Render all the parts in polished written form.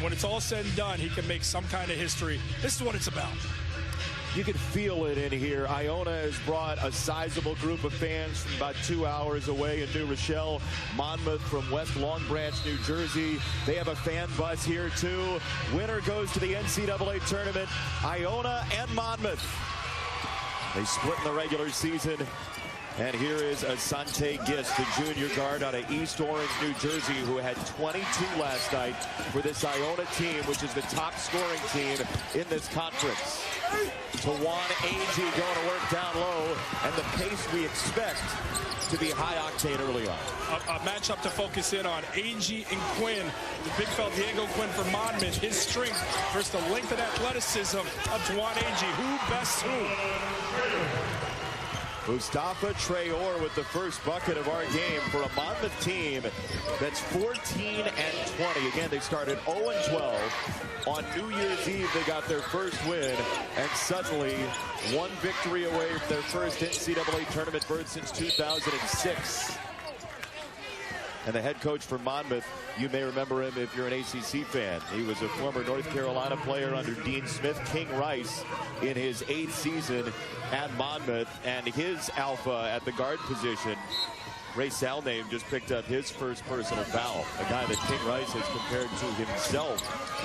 And when it's all said and done, he can make some kind of history. This is what it's about. You can feel it in here. Iona has brought a sizable group of fans from about 2 hours away in New Rochelle. Monmouth from West Long Branch, New Jersey. They have a fan bus here too. Winner goes to the NCAA tournament. Iona and Monmouth. They split in the regular season. And here is Asante Gist, the junior guard out of East Orange, New Jersey, who had 22 last night for this Iona team, which is the top scoring team in this conference. Tawan Agee going to work down low, and the pace we expect to be high octane early on. A matchup to focus in on. Agee and Quinn, the big fella Diego Quinn for Monmouth, his strength versus the length and athleticism of Tawan Agee. Who best who? Mustafa Traore with the first bucket of our game for a Monmouth team that's 14 and 20. Again, they started 0 and 12. On New Year's Eve, they got their first win, and suddenly one victory away from their first NCAA tournament berth since 2006. And the head coach for Monmouth, you may remember him if you're an ACC fan. He was a former North Carolina player under Dean Smith, King Rice, in his 8th season at Monmouth. And his alpha at the guard position, Ray Salname, just picked up his first personal foul. A guy that King Rice has compared to himself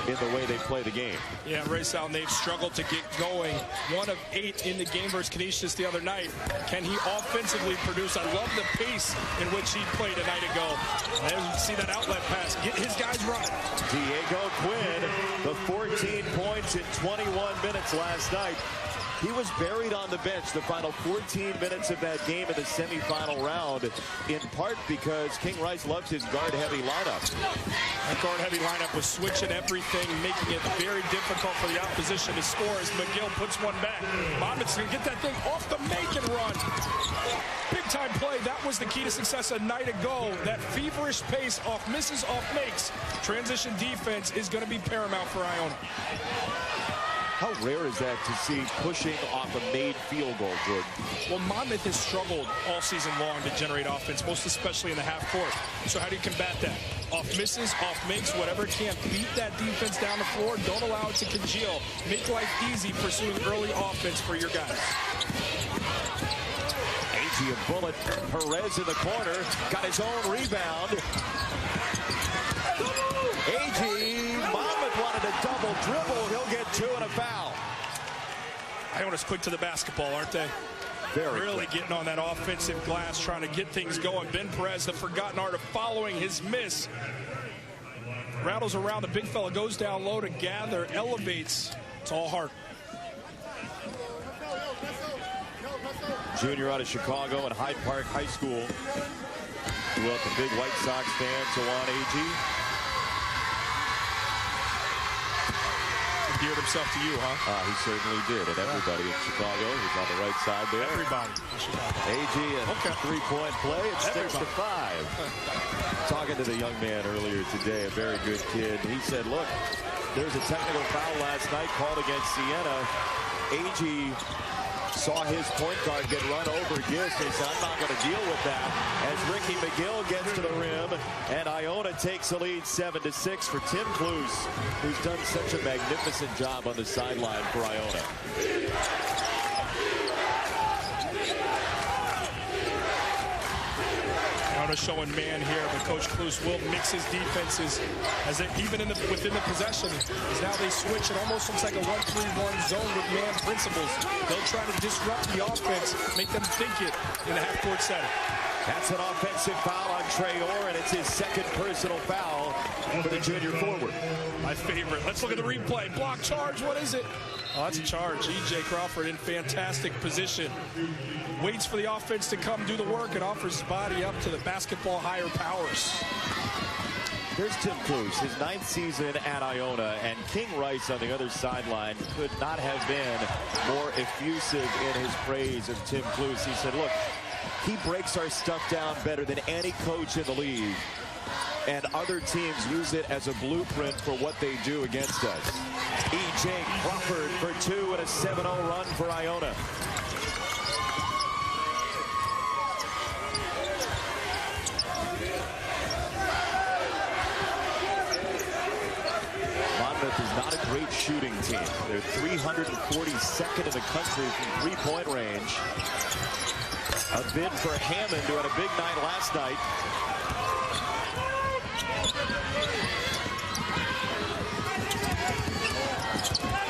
in the way they play the game. Yeah, Ray Salname struggled to get going. 1 of 8 in the game versus Canisius the other night. Can he offensively produce? I love the pace in which he played a night ago. And you see that outlet pass. Get his guys running. Diego Quinn, the 14 points in 21 minutes last night. He was buried on the bench the final 14 minutes of that game in the semifinal round, in part because King Rice loves his guard-heavy lineup. That guard-heavy lineup was switching everything, making it very difficult for the opposition to score as McGill puts one back. Monmouth's going to get that thing off the make and run. Big-time play. That was the key to success a night ago. That feverish pace off misses, off makes. Transition defense is going to be paramount for Iona. How rare is that to see pushing off a made field goal, Jordan? Well, Monmouth has struggled all season long to generate offense, most especially in the half court. So how do you combat that? Off misses, off makes, whatever it can. Beat that defense down the floor. Don't allow it to congeal. Make life easy pursuing early offense for your guys. Agee a bullet. Perez in the corner. Got his own rebound. Agee, Monmouth wanted a double dribble. He'll get 2 and a foul. Iona's quick to the basketball, aren't they? Very really quick. Getting on that offensive glass, trying to get things going. Ben Perez, the forgotten art of following his miss. Rattles around, the big fella goes down low to gather, elevates. It's all heart. Junior out of Chicago and Hyde Park High School. Grew up a big White Sox fan, Tawan Agee. Endeared himself to you, huh? He certainly did. And everybody in Chicago who's on the right side there. Everybody in Chicago. Agee, a 3-point play. It sticks to 5. Talking to the young man earlier today, a very good kid. He said, look, there's a technical foul last night called against Siena. Agee saw his point guard get run over. Gist, he said, I'm not going to deal with that. As Ricky McGill gets to the rim, and Iona takes the lead 7-6 for Tim Cluse, who's done such a magnificent job on the sideline for Iona. Iona showing man here, but Coach Cluse will mix his defenses as they, even within the possession. As now they switch, it almost looks like a 1-3-1 zone with man principles. They'll try to disrupt the offense, make them think it in the half-court setting. That's an offensive foul on Traore, and it's his second personal foul for the junior forward. My favorite. Let's look at the replay. Block charge. What is it? Oh, that's a charge. E.J. Crawford in fantastic position. Waits for the offense to come do the work and offers his body up to the basketball higher powers. Here's Tim Cluse, his 9th season at Iona, and King Rice on the other sideline could not have been more effusive in his praise of Tim Cluse. He said, look, he breaks our stuff down better than any coach in the league, and other teams use it as a blueprint for what they do against us. E.J. Crawford for 2 and a 7-0 run for Iona. Monmouth is not a great shooting team. They're 342nd in the country from three-point range. A bid for Hammond, who had a big night last night.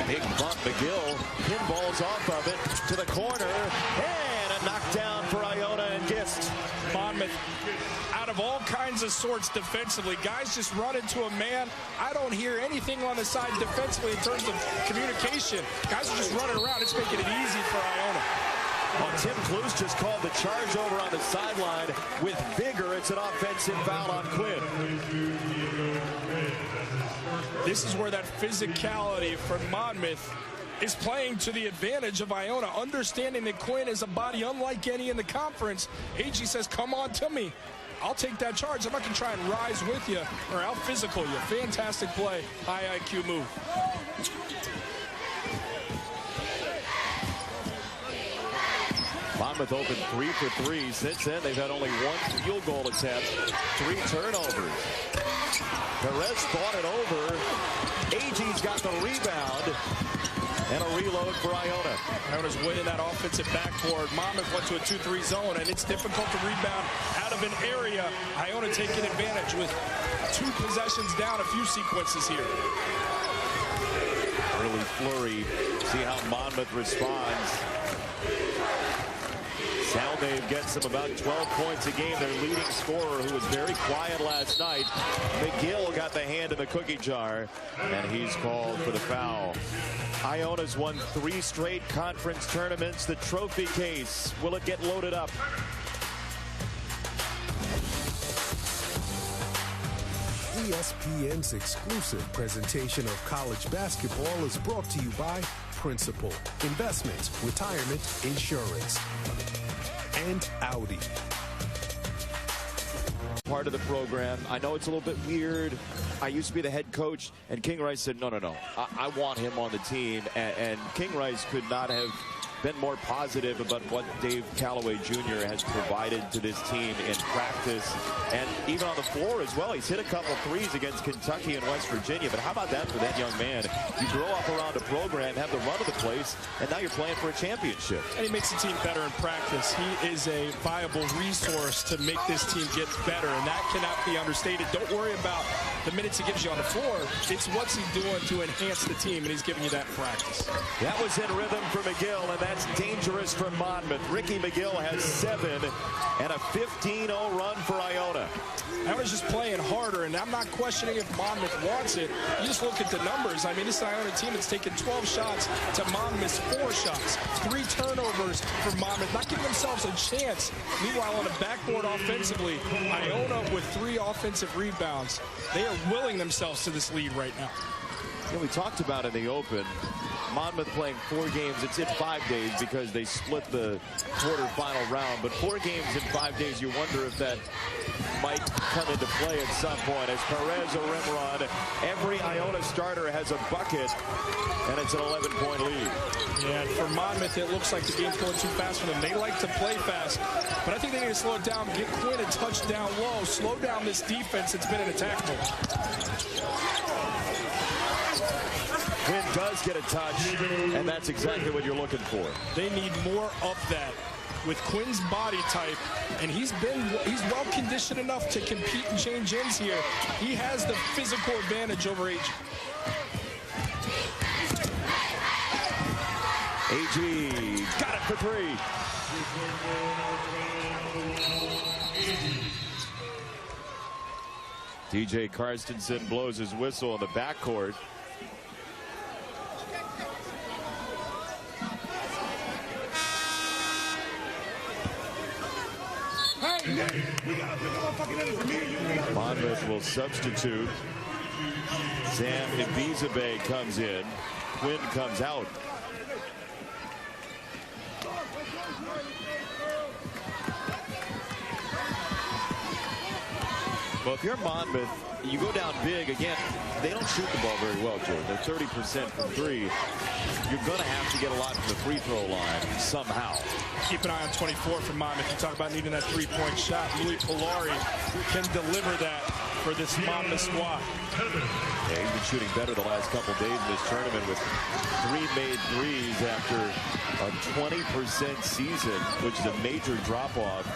Big bump, McGill pinballs off of it to the corner, and a knockdown for Iona and Gist. Monmouth out of all kinds of sorts defensively. Guys just run into a man. I don't hear anything on the side defensively in terms of communication. Guys are just running around. It's making it easy for Iona. Well, Tim Cluse just called the charge over on the sideline with vigor. It's an offensive foul on Quinn. This is where that physicality for Monmouth is playing to the advantage of Iona, understanding that Quinn is a body unlike any in the conference. AG says, come on to me. I'll take that charge. I'm not going to try and rise with you or out-physical you. Fantastic play. High IQ move. Monmouth opened 3 for 3. Since then, they've had only one field goal attempt, 3 turnovers. Perez fought it over. AG's got the rebound. And a reload for Iona. Iona's winning that offensive backboard. Monmouth went to a 2-3 zone, and it's difficult to rebound out of an area. Iona taking advantage with 2 possessions down, a few sequences here. Early flurry. See how Monmouth responds. Salve gets them about 12 points a game. Their leading scorer, who was very quiet last night. McGill got the hand in the cookie jar, and he's called for the foul. Iona's won 3 straight conference tournaments. The trophy case, will it get loaded up? ESPN's exclusive presentation of college basketball is brought to you by Principal, Investments, Retirement, Insurance, and Audi. Part of the program. I know it's a little bit weird. I used to be the head coach, and King Rice said, no. I want him on the team. And King Rice could not have been more positive about what Dave Callaway Jr. has provided to this team in practice and even on the floor as well. He's hit a couple threes against Kentucky and West Virginia, but how about that for that young man? You grow up around a program, have the run of the place, and now you're playing for a championship. And he makes the team better in practice. He is a viable resource to make this team get better, and that cannot be understated. Don't worry about the minutes he gives you on the floor. It's what's he doing to enhance the team, and he's giving you that in practice. That was in rhythm for McGill, and that's dangerous for Monmouth. Ricky McGill has 7 and a 15-0 run for Iona. Iona's just playing harder, and I'm not questioning if Monmouth wants it. You just look at the numbers. I mean, this is an Iona team that's taken 12 shots to Monmouth's 4 shots. 3 turnovers for Monmouth, not giving themselves a chance. Meanwhile, on the backboard offensively, Iona with 3 offensive rebounds. They are willing themselves to this lead right now. You know, we talked about in the open, Monmouth playing 4 games. It's in 5 days because they split the quarterfinal round. But 4 games in 5 days, you wonder if that might come into play at some point. As Perez a rim run, every Iona starter has a bucket, and it's an 11-point lead. Yeah, and for Monmouth, it looks like the game's going too fast for them. They like to play fast, but I think they need to slow it down, get Quinn a touchdown low, slow down this defense. It's been an attack mode. Quinn does get a touch, and that's exactly what you're looking for. They need more of that with Quinn's body type, and he's well conditioned enough to compete and change ends here. He has the physical advantage over AG. AG got it for 3. DJ Carstensen blows his whistle in the backcourt. Monmouth will substitute. Sam Ibizabe comes in. Quinn comes out. Well, if you're Monmouth, you go down big. Again, they don't shoot the ball very well, Joe. They're 30% from 3. You're going to have to get a lot from the free throw line somehow. Keep an eye on 24 from Monmouth. You talk about needing that 3-point shot. Louis Polari can deliver that for this Monmouth squad. Yeah, he's been shooting better the last couple days in this tournament with 3 made threes after a 20% season, which is a major drop-off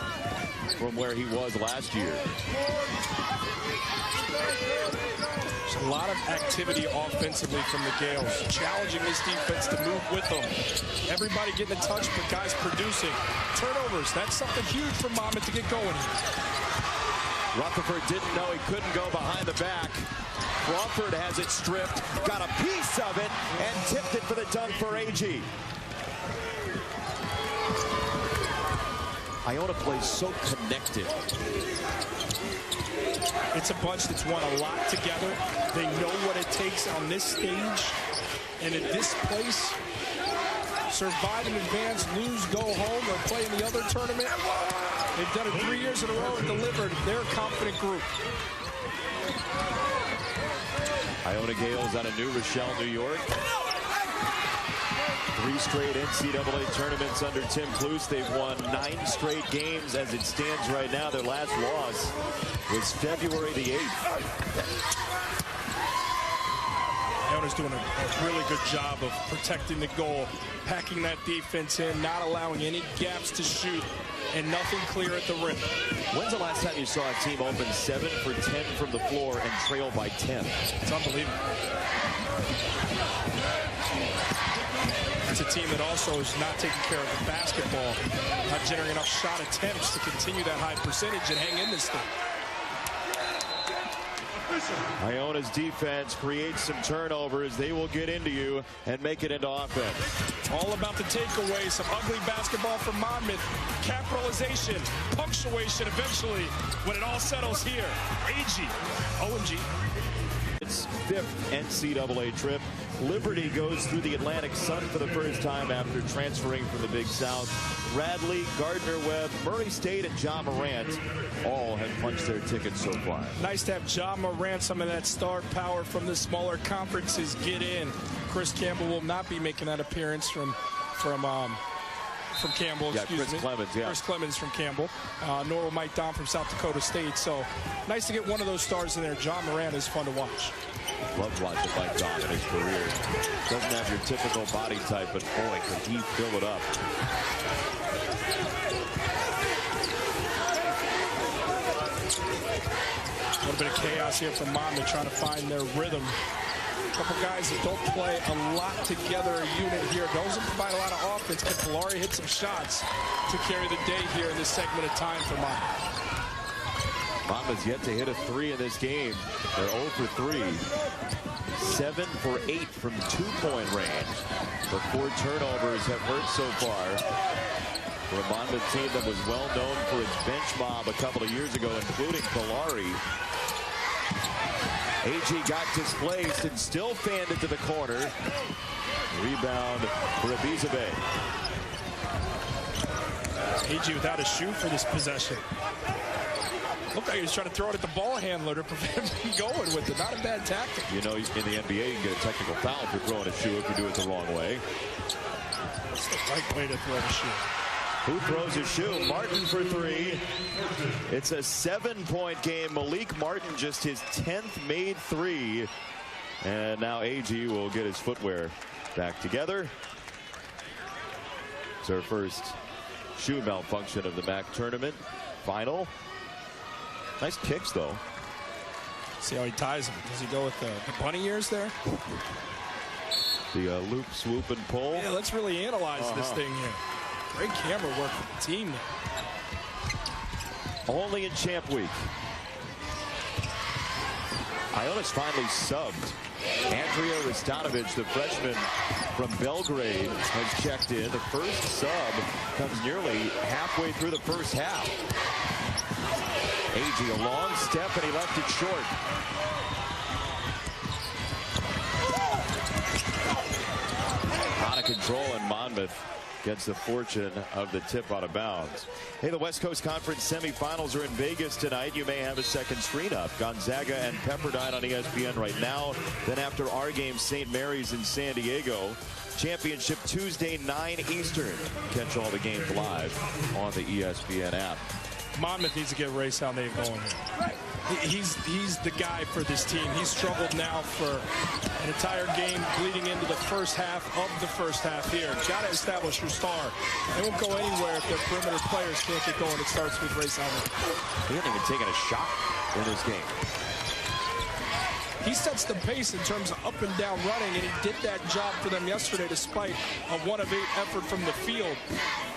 from where he was last year. There's a lot of activity offensively from the Gales, challenging this defense to move with them. Everybody getting a touch, but guys producing. Turnovers, that's something huge for Monmouth to get going. Rutherford didn't know he couldn't go behind the back. Crawford has it stripped, got a piece of it, and tipped it for the dunk for AG. Iona plays so connected. It's a bunch that's won a lot together. They know what it takes on this stage. And at this place, survive in advance, lose, go home, or play in the other tournament. They've done it 3 years in a row and delivered. They're a confident group. Iona Gales out of New Rochelle, New York. 3 straight NCAA tournaments under Tim Cluse. They've won 9 straight games as it stands right now. Their last loss was February the 8th. Iona's doing a really good job of protecting the goal, packing that defense in, not allowing any gaps to shoot, and nothing clear at the rim. When's the last time you saw a team open 7 for 10 from the floor and trail by 10? It's unbelievable. It's a team that also is not taking care of the basketball, not generating enough shot attempts to continue that high percentage and hang in this thing. Iona's defense creates some turnovers. They will get into you and make it into offense. All about the takeaway. Some ugly basketball from Monmouth. Capitalization, punctuation eventually when it all settles here. AG, OMG. Its 5th NCAA trip. Liberty goes through the Atlantic Sun for the first time after transferring from the Big South. Radley, Gardner-Webb, Murray State, and Ja Morant all have punched their tickets so far. Nice to have Ja Morant, some of that star power from the smaller conferences get in. Chris Campbell will not be making that appearance from Campbell, yeah, Chris Clemens, yeah. Chris Clemens from Campbell. Nor will Mike Don from South Dakota State. So nice to get one of those stars in there. Ja Morant is fun to watch. Loved watching Mike Don in his career. Doesn't have your typical body type, but boy, can he fill it up. A little bit of chaos here from Monmouth trying to find their rhythm. A couple guys that don't play a lot together, a unit here. Doesn't provide a lot of offense. Can Polari hit some shots to carry the day here in this segment of time for Monmouth? Monmouth's yet to hit a 3 in this game. They're 0 for 3. 7 for 8 from 2-point range. The 4 turnovers have hurt so far. For a Monmouth team that was well known for its bench mob a couple of years ago, including Polari. AG got displaced and still fanned it to the corner. Rebound for Abizabe. AG without a shoe for this possession. Looked like he was trying to throw it at the ball handler to prevent him going with it. Not a bad tactic. You know, in the NBA, you can get a technical foul for throwing a shoe if you do it the wrong way. That's the right way to throw a shoe. Who throws a shoe? Martin for 3. It's a 7-point game. Malik Martin just his 10th made 3. And now AG will get his footwear back together. It's our first shoe malfunction of the MAAC tournament. Final. Nice kicks, though. See how he ties them. Does he go with the bunny ears there? The loop, swoop, and pull. Yeah, let's really analyze this thing here. Great camera work for the team there. Only in Champ Week. Iona's finally subbed. Andrea Rastanovic, the freshman from Belgrade, has checked in. The first sub comes nearly halfway through the first half. AG, a long step, and he left it short. Out of control, and Monmouth gets the fortune of the tip out of bounds. Hey, the West Coast Conference semifinals are in Vegas tonight. You may have a second screen up. Gonzaga and Pepperdine on ESPN right now. Then after our game, St. Mary's in San Diego. Championship Tuesday, 9 Eastern. Catch all the games live on the ESPN app. Monmouth needs to get Ray Salnave going here. He's the guy for this team. He's struggled now for an entire game, bleeding into the first half of the first half here. Got to establish your star. They won't go anywhere if their perimeter players can't get going. It starts with Ray Salmon. He hasn't even taken a shot in this game. He sets the pace in terms of up and down running, and he did that job for them yesterday despite a 1 of 8 effort from the field.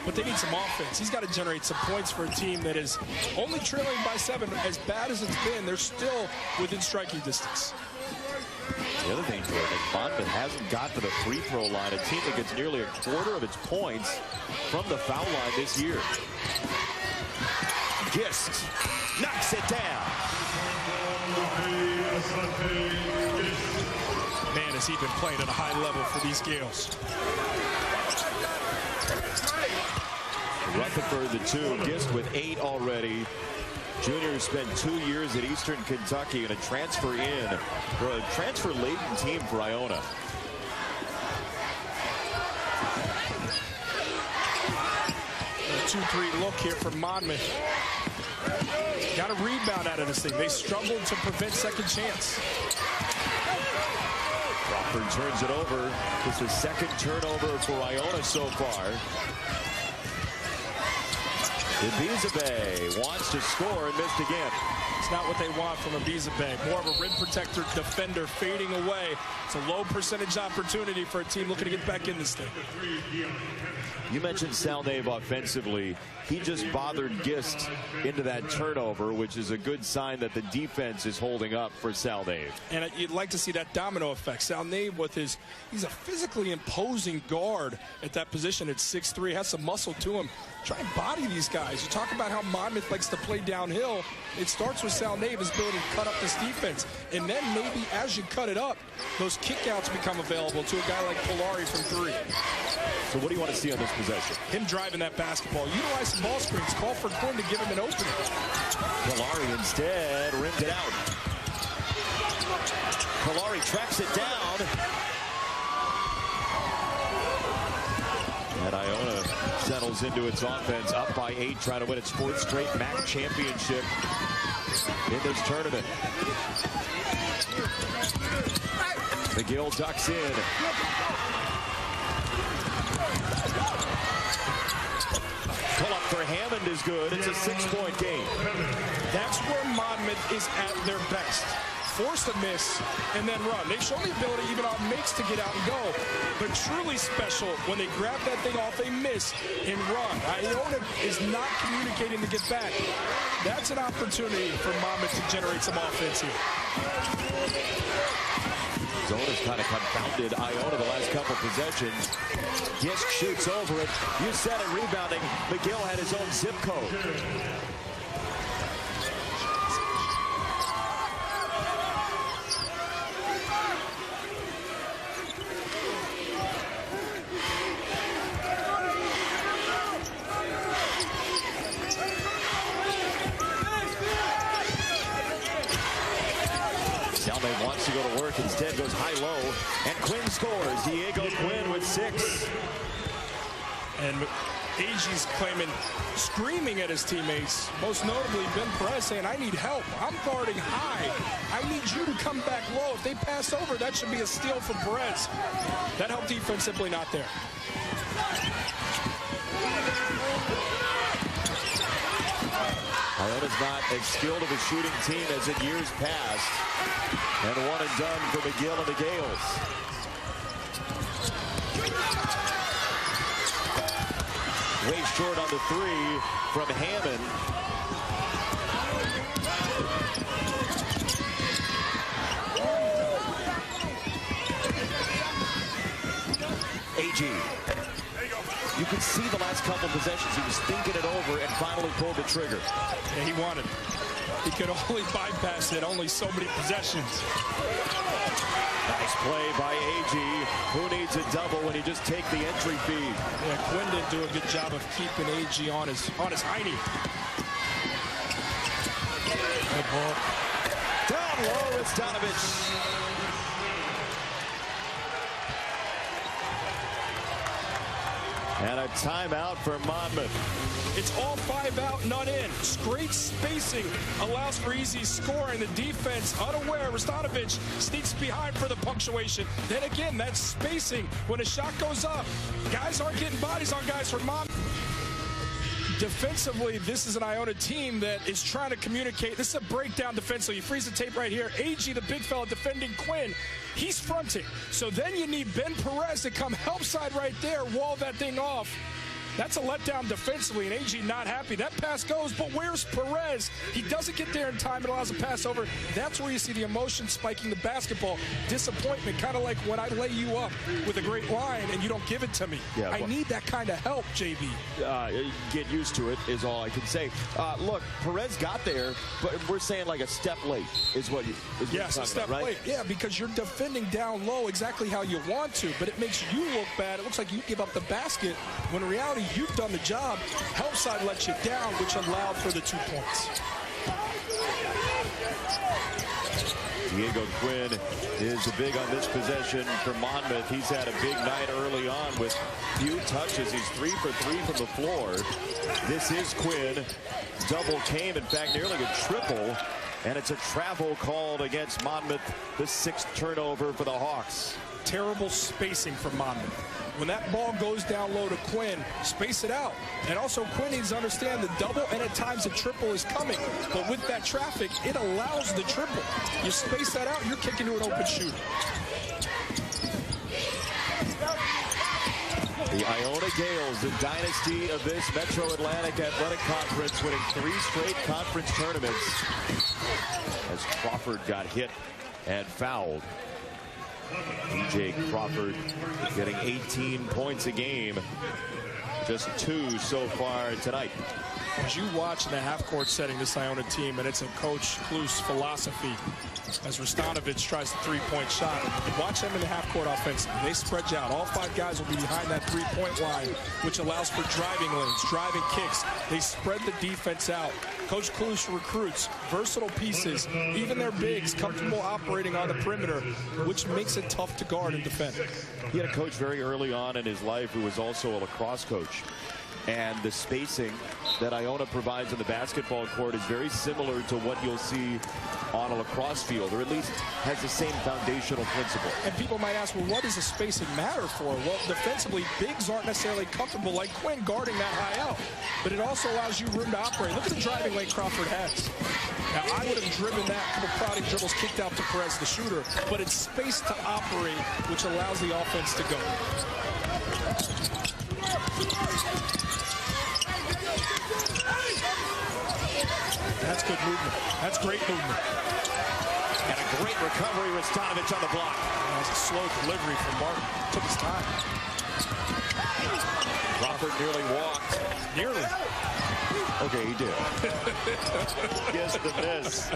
But they need some offense. He's got to generate some points for a team that is only trailing by 7. As bad as it's been, they're still within striking distance. The other thing, Jordan, Monmouth hasn't got to the free throw line. A team that gets nearly a quarter of its points from the foul line this year. Gist knocks it down. Man, has he been playing at a high level for these Gales. Rutherford the 2, Gist with 8 already. Junior spent 2 years at Eastern Kentucky and a transfer in for a transfer-laden team for Iona. A 2-3 look here for Monmouth. Got a rebound out of this thing. They struggled to prevent second chance. Crawford turns it over. It's the second turnover for Iona so far. Ibizabe wants to score and missed again. It's not what they want from Ibizabe. More of a rim protector defender fading away. It's a low percentage opportunity for a team looking to get back in this thing. You mentioned Salnave offensively. He just bothered Gist into that turnover, which is a good sign that the defense is holding up for Salnave. And you'd like to see that domino effect. Salnave with he's a physically imposing guard at that position at 6'3", has some muscle to him. Try and body these guys. You talk about how Monmouth likes to play downhill. It starts with Salnave's ability to cut up this defense. And then maybe as you cut it up, those kickouts become available to a guy like Polari from 3. So what do you want to see on this possession? Him driving that basketball. Utilize some ball screens. Call for Quinn to give him an opening. Polari instead rimmed it out. Polari tracks it down. And Iona settles into its offense, up by 8, trying to win its 4th straight MAAC Championship in this tournament. McGill ducks in. Pull up for Hammond is good. It's a 6-point game. That's where Monmouth is at their best. Force a miss and then run. They've shown the ability even on makes to get out and go, but truly special when they grab that thing off a miss and run. Iona is not communicating to get back. That's an opportunity for Monmouth to generate some offense here. Zona's kind of confounded Iona the last couple possessions. Gist shoots over it. You said it, rebounding. McGill had his own zip code. Salnave wants to go to work, instead goes high-low, and Quinn scores. Diego Quinn with 6. And AG's screaming at his teammates, most notably Ben Perez, saying, I need help. I'm guarding high. I need you to come back low. If they pass over, that should be a steal for Perez. That help defense simply not there. Iona's not as skilled of a shooting team as in years past. And 1 and done for McGill and the Gales. Way short on the 3 from Hammond. AG. You could see the last couple possessions, he was thinking it over and finally pulled the trigger. Yeah, he wanted it. He could only bypass it, only so many possessions. Nice play by AG. Who needs a double when you just take the entry feed? Yeah, Quinn didn't do a good job of keeping AG on his hiney. Good ball. Down low, it's Donovich. And a timeout for Monmouth. It's all 5 out, none in. Great spacing allows for easy scoring. The defense unaware. Rastanovic sneaks behind for the punctuation. Then again, that spacing when a shot goes up. Guys aren't getting bodies on guys from Monmouth. Defensively, this is an Iona team that is trying to communicate. This is a breakdown defensively. You freeze the tape right here. AG, the big fella defending Quinn, he's fronting. So then you need Ben Perez to come help side right there, wall that thing off. That's a letdown defensively, and AG not happy. That pass goes, but where's Perez? He doesn't get there in time. It allows a pass over. That's where you see the emotion spiking the basketball. Disappointment, kind of like when I lay you up with a great line and you don't give it to me. Yeah, I need that kind of help, JB. Get used to it is all I can say. Look, Perez got there, but we're saying like a step late is what you yes, a step right? late. Yeah, because you're defending down low exactly how you want to, but it makes you look bad. It looks like you give up the basket when in reality you've done the job. Help side lets you down, which allowed for the 2 points. Diego Quinn is the big on this possession for Monmouth. He's had a big night early on with few touches. He's 3 for 3 from the floor. This is Quinn. Double came, in fact, nearly a triple. And it's a travel called against Monmouth, the 6th turnover for the Hawks. Terrible spacing from Monmouth. When that ball goes down low to Quinn, space it out. And also Quinn needs to understand the double and at times the triple is coming. But with that traffic, it allows the triple. You space that out, you're kicking to an open shooter. The Iona Gales, the dynasty of this Metro Atlantic Athletic Conference, winning 3 straight conference tournaments as Crawford got hit and fouled. DJ Crawford getting 18 points a game, just 2 so far tonight. As you watch in the half-court setting this Iona team, and it's a Coach Kloos philosophy, as Rastanovic tries the three-point shot, watch them in the half-court offense. They spread you out. All 5 guys will be behind that three-point line, which allows for driving lanes, driving kicks. They spread the defense out. Coach Kloos recruits versatile pieces, even their bigs, comfortable operating on the perimeter, which makes it tough to guard and defend. He had a coach very early on in his life who was also a lacrosse coach. And the spacing that Iona provides in the basketball court is very similar to what you'll see on a lacrosse field, or at least has the same foundational principle. And people might ask, well, what does the spacing matter for? Well, defensively, bigs aren't necessarily comfortable like Quinn guarding that high out. But it also allows you room to operate. Look at the driving lane Crawford has. Now, I would have driven that couple crowding dribbles kicked out to Perez, the shooter, but it's space to operate, which allows the offense to go. That's good movement. That's great movement. And a great recovery, Rastanovic on the block. That was a slow delivery from Martin. Took his time. Crawford nearly walked. Nearly. Okay, he did. Yes, the miss.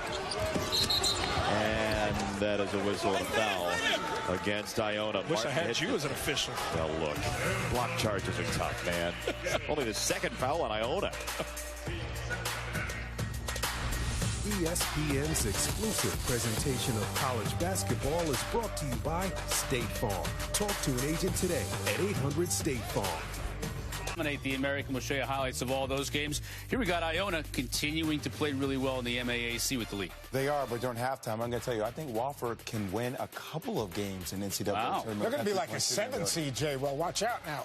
And that is a whistle and a foul against Iona. Wish I had you as an official. Well, look, block charges are tough, man. Only the 2nd foul on Iona. ESPN's exclusive presentation of college basketball is brought to you by State Farm. Talk to an agent today at 800 State Farm. Dominate the American. We'll show you highlights of all those games. Here we got Iona continuing to play really well in the MAAC with the league. They are, but during halftime, I'm going to tell you, I think Wofford can win a couple of games in NCAA. Wow. They're going to be like a 7 seed, Jay. Well, watch out now.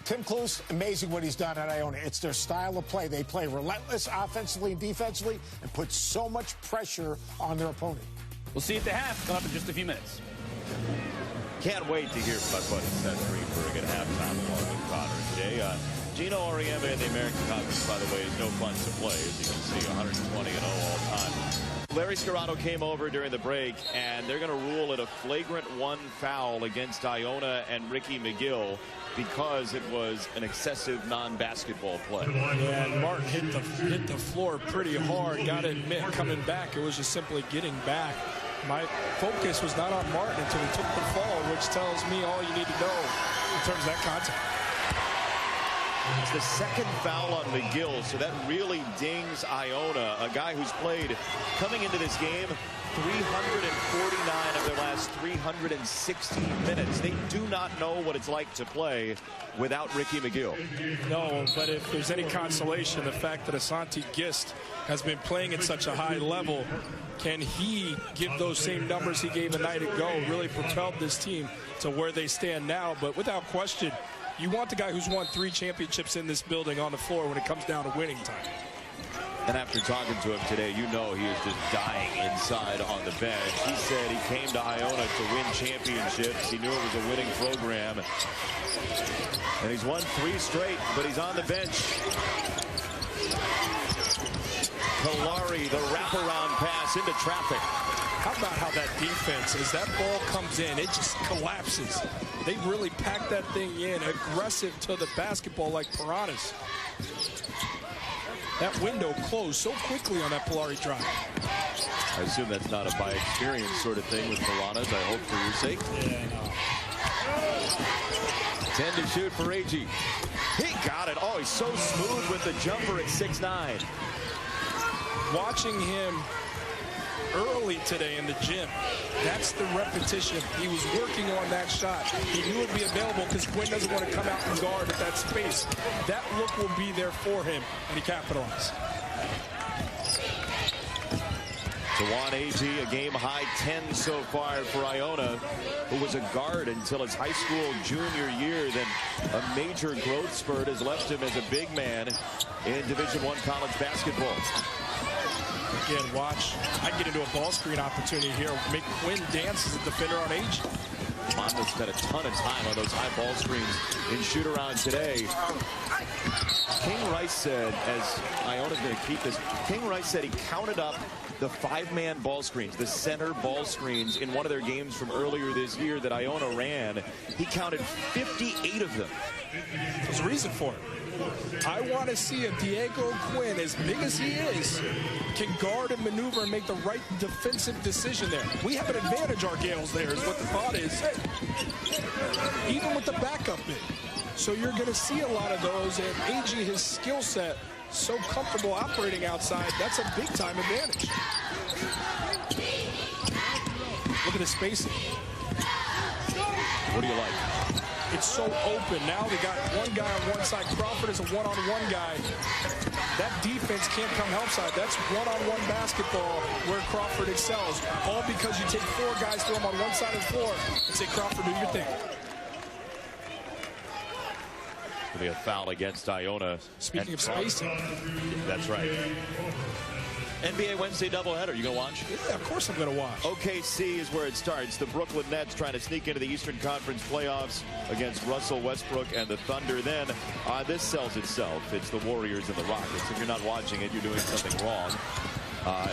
Tim Kloos, amazing what he's done at Iona. It's their style of play. They play relentless offensively and defensively and put so much pressure on their opponent. We'll see you at the half. Coming up in just a few minutes. Can't wait to hear from my buddy Seth Greenberg at halftime along with Connor today. Gino Auriemma in the American Conference, by the way, is no fun to play. As you can see, 120-0 all time. Larry Scarano came over during the break, and they're going to rule it a flagrant 1 foul against Iona and Ricky McGill because it was an excessive non-basketball play. Yeah, and Martin hit the floor pretty hard. Got to admit, coming back, it was just simply getting back. My focus was not on Martin until he took the fall, which tells me all you need to know in terms of that contact. It's the second foul on McGill, so that really dings Iona, a guy who's played, coming into this game, 349 of their last 360 minutes. They do not know what it's like to play without Ricky McGill. No, but if there's any consolation, the fact that Asante Gist has been playing at such a high level, can he give those same numbers he gave a night ago, really propelled this team to where they stand now? But without question, you want the guy who's won 3 championships in this building on the floor when it comes down to winning time. And after talking to him today, you know he is just dying inside on the bench. He said he came to Iona to win championships. He knew it was a winning program. And he's won 3 straight, but he's on the bench. Kalari, the wraparound pass into traffic. How about how that defense, as that ball comes in, it just collapses. They really pack that thing in, aggressive to the basketball like piranhas. That window closed so quickly on that Kalari drive. I assume that's not a by experience sort of thing with piranhas. I hope for your sake. Yeah, no. 10 to shoot for Agee. He got it. Oh, he's so smooth with the jumper at 6'9". Watching him early today in the gym, that's the repetition. He was working on that shot. He knew it would be available because Quinn doesn't want to come out and guard at that space. That look will be there for him, and he capitalized. Tawan Agee, a game-high 10 so far for Iona, who was a guard until his high school junior year. Then a major growth spurt has left him as a big man in Division I college basketball. Again, watch. I get into a ball screen opportunity here. Make Quinn dance as a defender on Agee. Monmouth spent a ton of time on those high ball screens in shoot-around today. King Rice said, as Iona's going to keep this, King Rice said he counted up the 5-man ball screens, the center ball screens in one of their games from earlier this year that Iona ran. He counted 58 of them. There's a reason for it. I want to see if Diego Quinn, as big as he is, can guard and maneuver and make the right defensive decision there. We have an advantage, our Gales, there is what the thought is. Even with the backup bid. So you're going to see a lot of those, and Agee, his skill set, so comfortable operating outside, that's a big-time advantage. Look at the spacing. What do you like? It's so open. Now they got one guy on one side. Crawford is a one-on-one guy. That defense can't come help side. That's one-on-one basketball where Crawford excels. All because you take 4 guys, throw them on one side of the floor, and say, Crawford, do your thing. It'll be a foul against Iona. Speaking of spacing. That's right. NBA Wednesday doubleheader. You gonna watch? Yeah, of course I'm gonna watch. OKC is where it starts. The Brooklyn Nets trying to sneak into the Eastern Conference playoffs against Russell Westbrook and the Thunder. Then this sells itself. It's the Warriors and the Rockets. If you're not watching it, you're doing something wrong.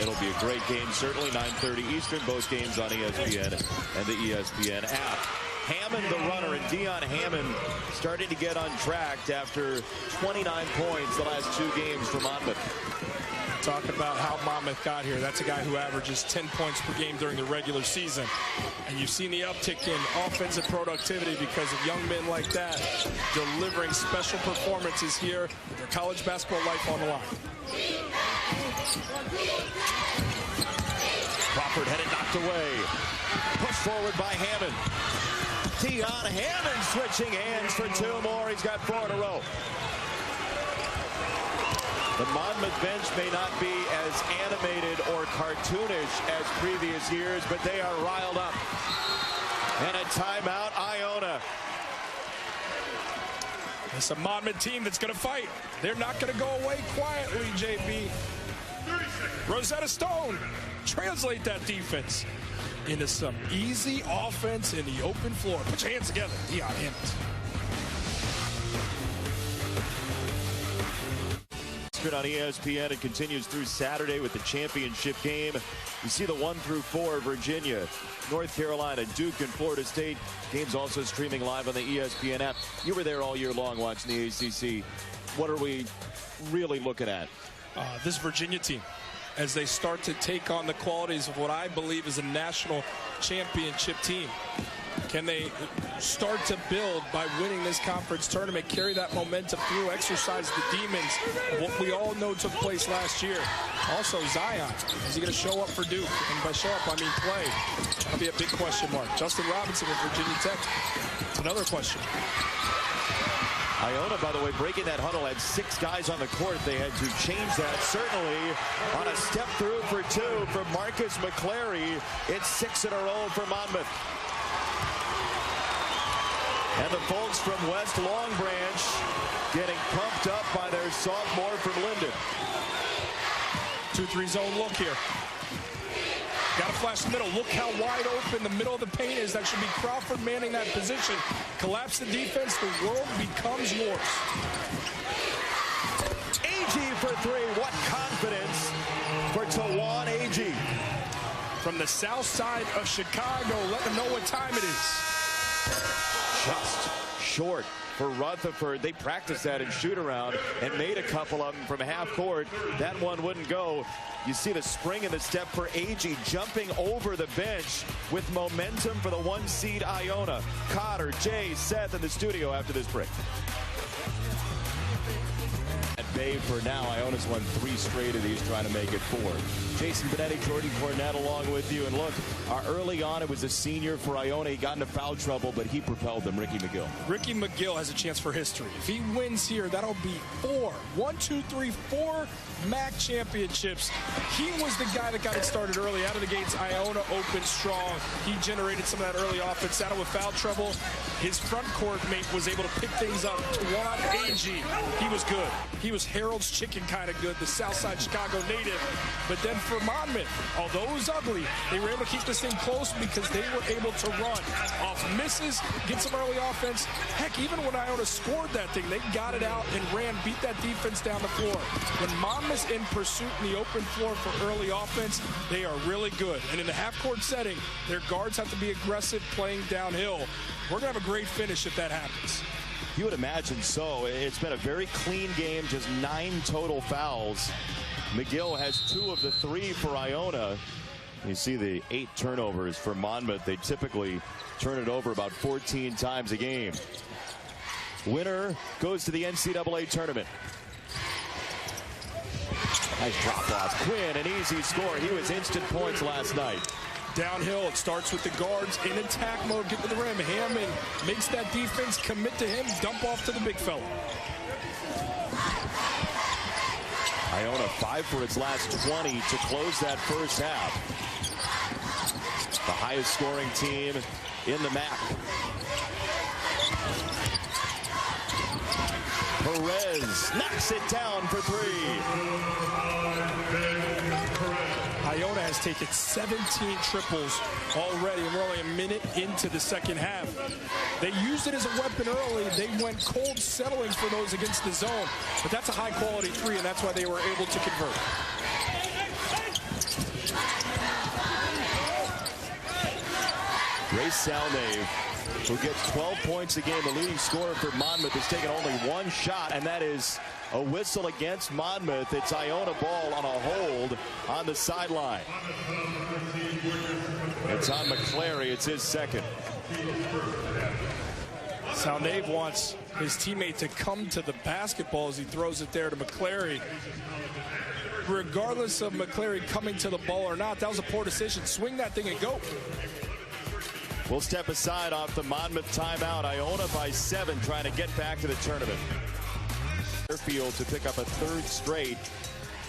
It'll be a great game. Certainly 9:30 Eastern. Both games on ESPN and the ESPN app. Hammond, the runner, and Dion Hammond starting to get untracked after 29 points the last 2 games for Monmouth. Talk about how Monmouth got here. That's a guy who averages 10 points per game during the regular season. And you've seen the uptick in offensive productivity because of young men like that delivering special performances here with their college basketball life on the line. Crawford had it knocked away. Pushed forward by Hammond. Dion Hammond switching hands for 2 more. He's got 4 in a row. The Monmouth bench may not be as animated or cartoonish as previous years, but they are riled up. And a timeout, Iona. It's a Monmouth team that's going to fight. They're not going to go away quietly, JB. Rosetta Stone, translate that defense into some easy offense in the open floor. Put your hands together, Dion Hammond. On ESPN, it continues through Saturday with the championship game. You see the 1 through 4, Virginia, North Carolina, Duke, and Florida State. Games also streaming live on the ESPN app. You were there all year long watching the ACC. What are we really looking at? This Virginia team, as they start to take on the qualities of what I believe is a national championship team. Can they start to build by winning this conference tournament, carry that momentum through, exercise the demons of what we all know took place last year? Also, Zion, is he going to show up for Duke? And by show up, I mean play. That'll be a big question mark. Justin Robinson with Virginia Tech. It's another question. Iona, by the way, breaking that huddle, had 6 guys on the court. They had to change that. Certainly on a step through for 2 from Marcus McClary. It's 6 in a row for Monmouth. And the folks from West Long Branch getting pumped up by their sophomore from Linden. 2-3 zone look here. Got to flash the middle. Look how wide open the middle of the paint is. That should be Crawford manning that position. Collapse the defense. The world becomes yours. Agee for 3. What confidence for Tawan Agee. From the south side of Chicago, let them know what time it is. Just short for Rutherford. They practiced that in shoot-around and made a couple of them from half court. That one wouldn't go. You see the spring in the step for Agee, jumping over the bench with momentum for the 1 seed Iona. Cotter, Jay, Seth in the studio after this break. At bay for now. Iona's won 3 straight of these, trying to make it 4. Jason Benetti, Jordan Cornett along with you. And look, early on it was a senior for Iona. He got into foul trouble, but he propelled them, Ricky McGill. Ricky McGill has a chance for history. If he wins here, that'll be 4 MAAC championships. He was the guy that got it started early. Out of the gates, Iona opened strong. He generated some of that early offense. Out with foul trouble. His front court mate was able to pick things up. Tawan Agee, he was good. He was Harold's Chicken kind of good, the Southside Chicago native. But then for Monmouth, although it was ugly, they were able to keep this thing close because they were able to run off misses, get some early offense. Heck, even when Iona scored that thing, they got it out and ran, beat that defense down the floor. When Monmouth's in pursuit in the open floor for early offense, they are really good. And in the half-court setting, their guards have to be aggressive playing downhill. We're going to have a great finish if that happens. You would imagine so. It's been a very clean game, just 9 total fouls. McGill has 2 of the 3 for Iona. You see the 8 turnovers for Monmouth. They typically turn it over about 14 times a game. Winner goes to the NCAA tournament. Nice drop off. Quinn, an easy score. He was instant points last night. Downhill, it starts with the guards in attack mode, get to the rim. Hammond makes that defense commit to him, dump off to the big fella. Iona 5 for its last 20 to close that first half. The highest scoring team in the MAAC. Perez knocks it down for 3. Iona has taken 17 triples already, and we're only a minute into the second half. They used it as a weapon early. They went cold settling for those against the zone, but that's a high-quality 3, and that's why they were able to convert. Grace Salnave, who gets 12 points a game, the leading scorer for Monmouth, has taken only 1 shot, and that is a whistle against Monmouth. It's Iona ball on a hold on the sideline. It's on McClary. It's his second. Salnave wants his teammate to come to the basketball as he throws it there to McClary. Regardless of McClary coming to the ball or not, that was a poor decision. Swing that thing and go. We'll step aside off the Monmouth timeout. Iona by 7, trying to get back to the tournament. Field to pick up a 3rd straight,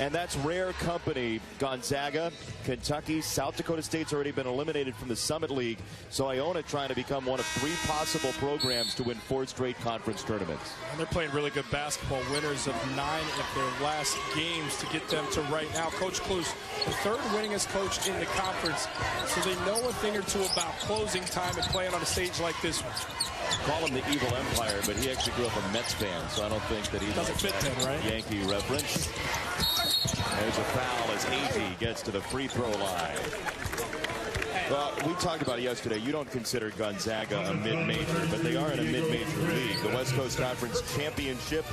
and that's rare company. Gonzaga, Kentucky, South Dakota State's already been eliminated from the Summit League, so Iona trying to become one of 3 possible programs to win 4 straight conference tournaments. And they're playing really good basketball, winners of 9 of their last games to get them to right now. Coach Klus, the 3rd winningest coach in the conference, so they know a thing or 2 about closing time and playing on a stage like this one. Call him the evil empire, but he actually grew up a Mets fan, so I don't think that he doesn't fit then, right? Yankee reference. There's a foul as Agee gets to the free throw line. Well, we talked about it yesterday. You don't consider Gonzaga a mid-major, but they are in a mid-major league. The West Coast Conference Championship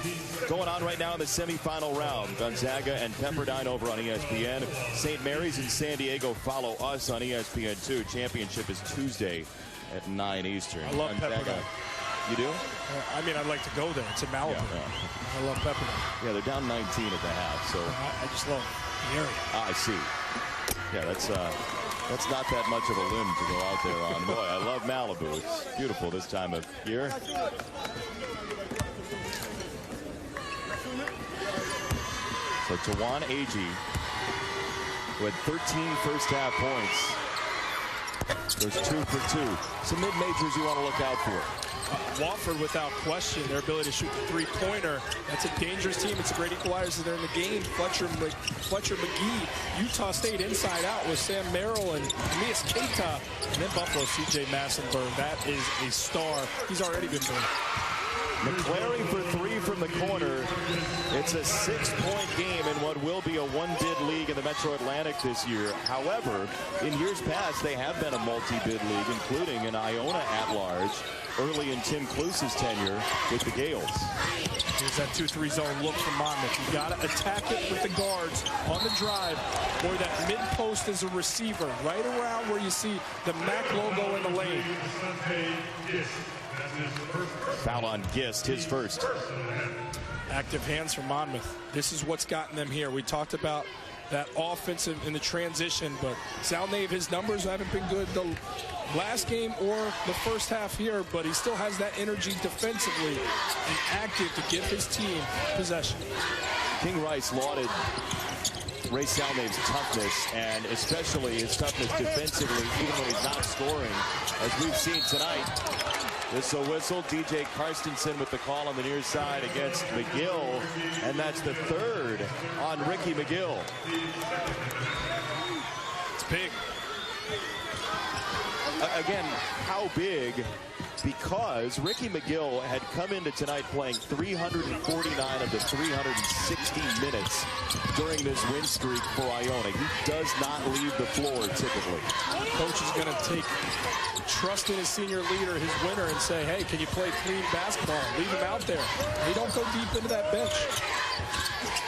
going on right now in the semifinal round. Gonzaga and Pepperdine over on ESPN. St. Mary's and San Diego follow us on ESPN2. Championship is Tuesday at 9 Eastern. I love Pepperdine. You do? I mean, I'd like to go there. It's in Malibu. Yeah. I love Pepperdine. Yeah, they're down 19 at the half. So I just love the area. I see. Yeah, that's not that much of a limb to go out there on. Boy, I love Malibu. It's beautiful this time of year. So Tawan Agee, who had 13 first-half points, goes 2 for 2. Some mid-majors you want to look out for. Wofford, without question, their ability to shoot the three-pointer. That's a dangerous team. It's a great equalizer there in the game. Fletcher McGee, Utah State inside out with Sam Merrill and Elias Keita. And then Buffalo, C.J. Massenburg. That is a star. He's already been doing. McClary for 3 from the corner. It's a 6-point game in what will be a one-bid league in the Metro Atlantic this year. However, in years past, they have been a multi-bid league, including an Iona at-large early in Tim Kluse's tenure with the Gales. Here's that 2-3 zone look from Monmouth. You got to attack it with the guards on the drive, or that mid-post as a receiver, right around where you see the MAAC logo in the lane. Foul on Gist, his first. Active hands from Monmouth. This is what's gotten them here. We talked about that offensive in the transition, but Salnave, his numbers haven't been good the last game or the first half here, but he still has that energy defensively and active to give his team possession. King Rice lauded Ray Salnave's toughness, and especially his toughness defensively, even when he's not scoring, as we've seen tonight. This is a whistle. DJ Karstensen with the call on the near side against McGill, and that's the third on Ricky McGill. It's big. Again, how big? Because Ricky McGill had come into tonight playing 349 of the 360 minutes during this win streak for Iona. He does not leave the floor typically. Coach is going to take trust in his senior leader, his winner, and say, hey, can you play clean basketball? Leave him out there. They don't go deep into that bench.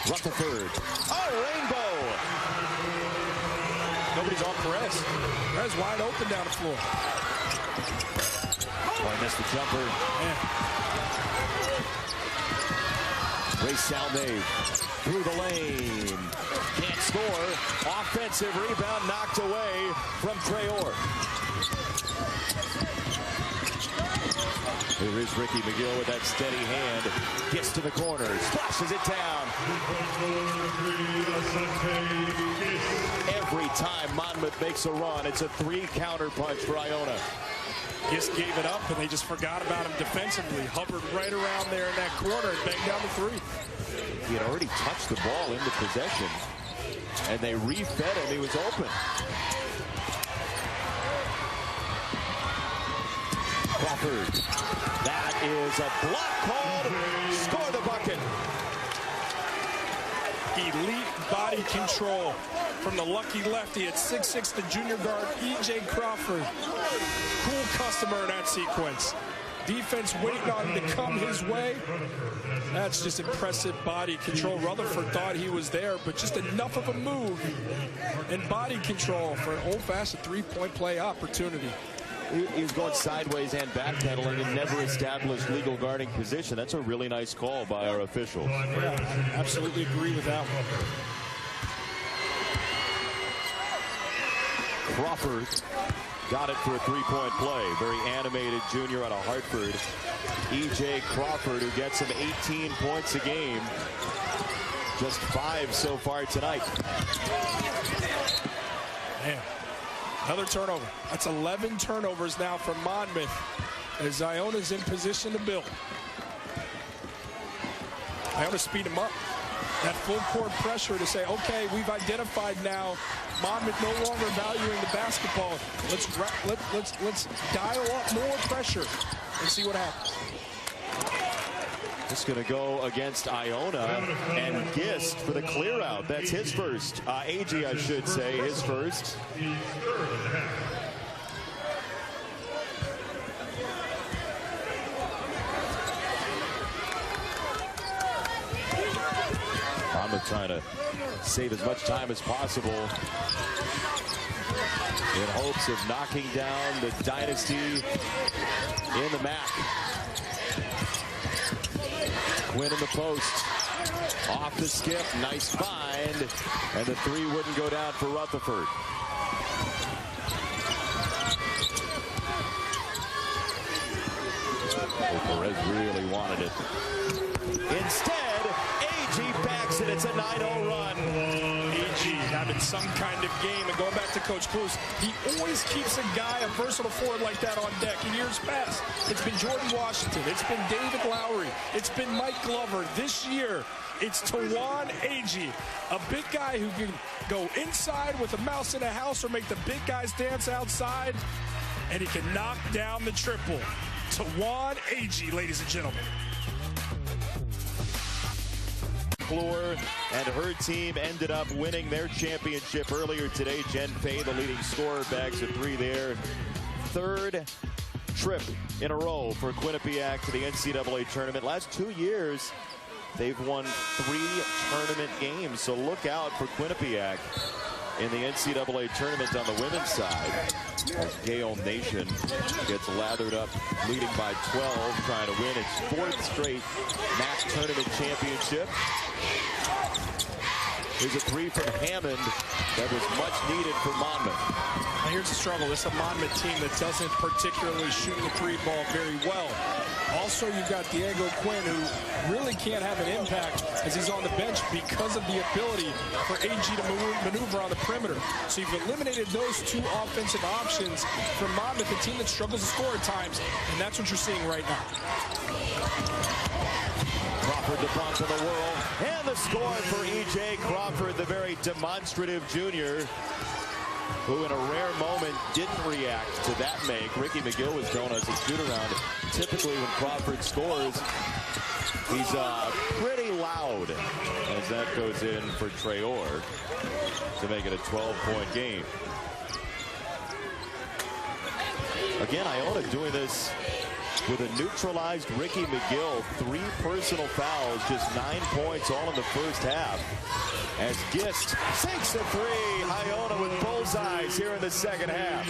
Rutherford. Oh, rainbow! Nobody's on Perez. Perez wide open down the floor. Oh, I missed the jumper. Man. Ray Salnave through the lane. Can't score. Offensive rebound knocked away from Traore. Here is Ricky McGill with that steady hand. Gets to the corner. Splashes it down. Every time Monmouth makes a run, it's a 3-counter punch for Iona. Gist gave it up, and they just forgot about him defensively. Hovered right around there in that corner and banged down the 3. He had already touched the ball into possession, and they refed him. He was open. Crawford. That is a block called. Score the bucket. Elite body control from the lucky lefty at 6'6", the junior guard, E.J. Crawford. Cool customer in that sequence. Defense waiting on him to come his way. That's just impressive body control. Rutherford thought he was there, but just enough of a move and body control for an old-fashioned three-point play opportunity. He was going sideways and backpedaling and never established legal guarding position. That's a really nice call by our officials. Yeah, absolutely agree with that one. Crawford got it for a three-point play. Very animated junior out of Hartford. E.J. Crawford, who gets him 18 points a game. Just 5 so far tonight. Man. Another turnover. That's 11 turnovers now for Monmouth as Iona's in position to build. Iona speed him up. That full court pressure to say, okay, we've identified now Monmouth no longer valuing the basketball. Let's dial up more pressure and see what happens. It's going to go against Iona and Gist for the clear out. That's his first. Agee, I should say, his first. I'm trying to save as much time as possible. in hopes of knocking down the dynasty in the MAAC. Quinn in the post. Off the skip. Nice find. And the three wouldn't go down for Rutherford. Perez really wanted it. Instead, AG backs it. It's a 9-0 run. AG having some kind of game. And going back to Coach Cluse, he always keeps a guy, a versatile forward like that on deck. In years past, it's been Jordan Washington. It's been David Lowry. It's been Mike Glover. This year, it's Tawan Agee, a big guy who can go inside with a mouse in a house or make the big guys dance outside. And he can knock down the triple. Tawan Agee, ladies and gentlemen. McClure and her team ended up winning their championship earlier today. Jen Fay, the leading scorer, bags a three there. Third trip in a row for Quinnipiac to the NCAA tournament. Last 2 years, they've won 3 tournament games. So look out for Quinnipiac in the NCAA tournament on the women's side, as Gale Nation gets lathered up, leading by 12, trying to win its 4th straight MAAC tournament championship. Here's a three from Hammond that was much needed for Monmouth. Now here's the struggle. This is a Monmouth team that doesn't particularly shoot the three ball very well. Also, you've got Diego Quinn, who really can't have an impact as he's on the bench because of the ability for AG to maneuver on the perimeter. So you've eliminated those 2 offensive options from Monmouth, a team that struggles to score at times, and that's what you're seeing right now. Crawford to punt to the whirl, and the score for E.J. Crawford, the very demonstrative junior, who in a rare moment didn't react to that make. Ricky McGill was known as a shoot-around. Typically when Crawford scores, he's pretty loud as that goes in for Traore to make it a 12-point game. Again, Iona doing this with a neutralized Ricky McGill. 3 personal fouls, just 9 points all in the first half. As Gist sinks a 3, Iona with bullseyes here in the second half.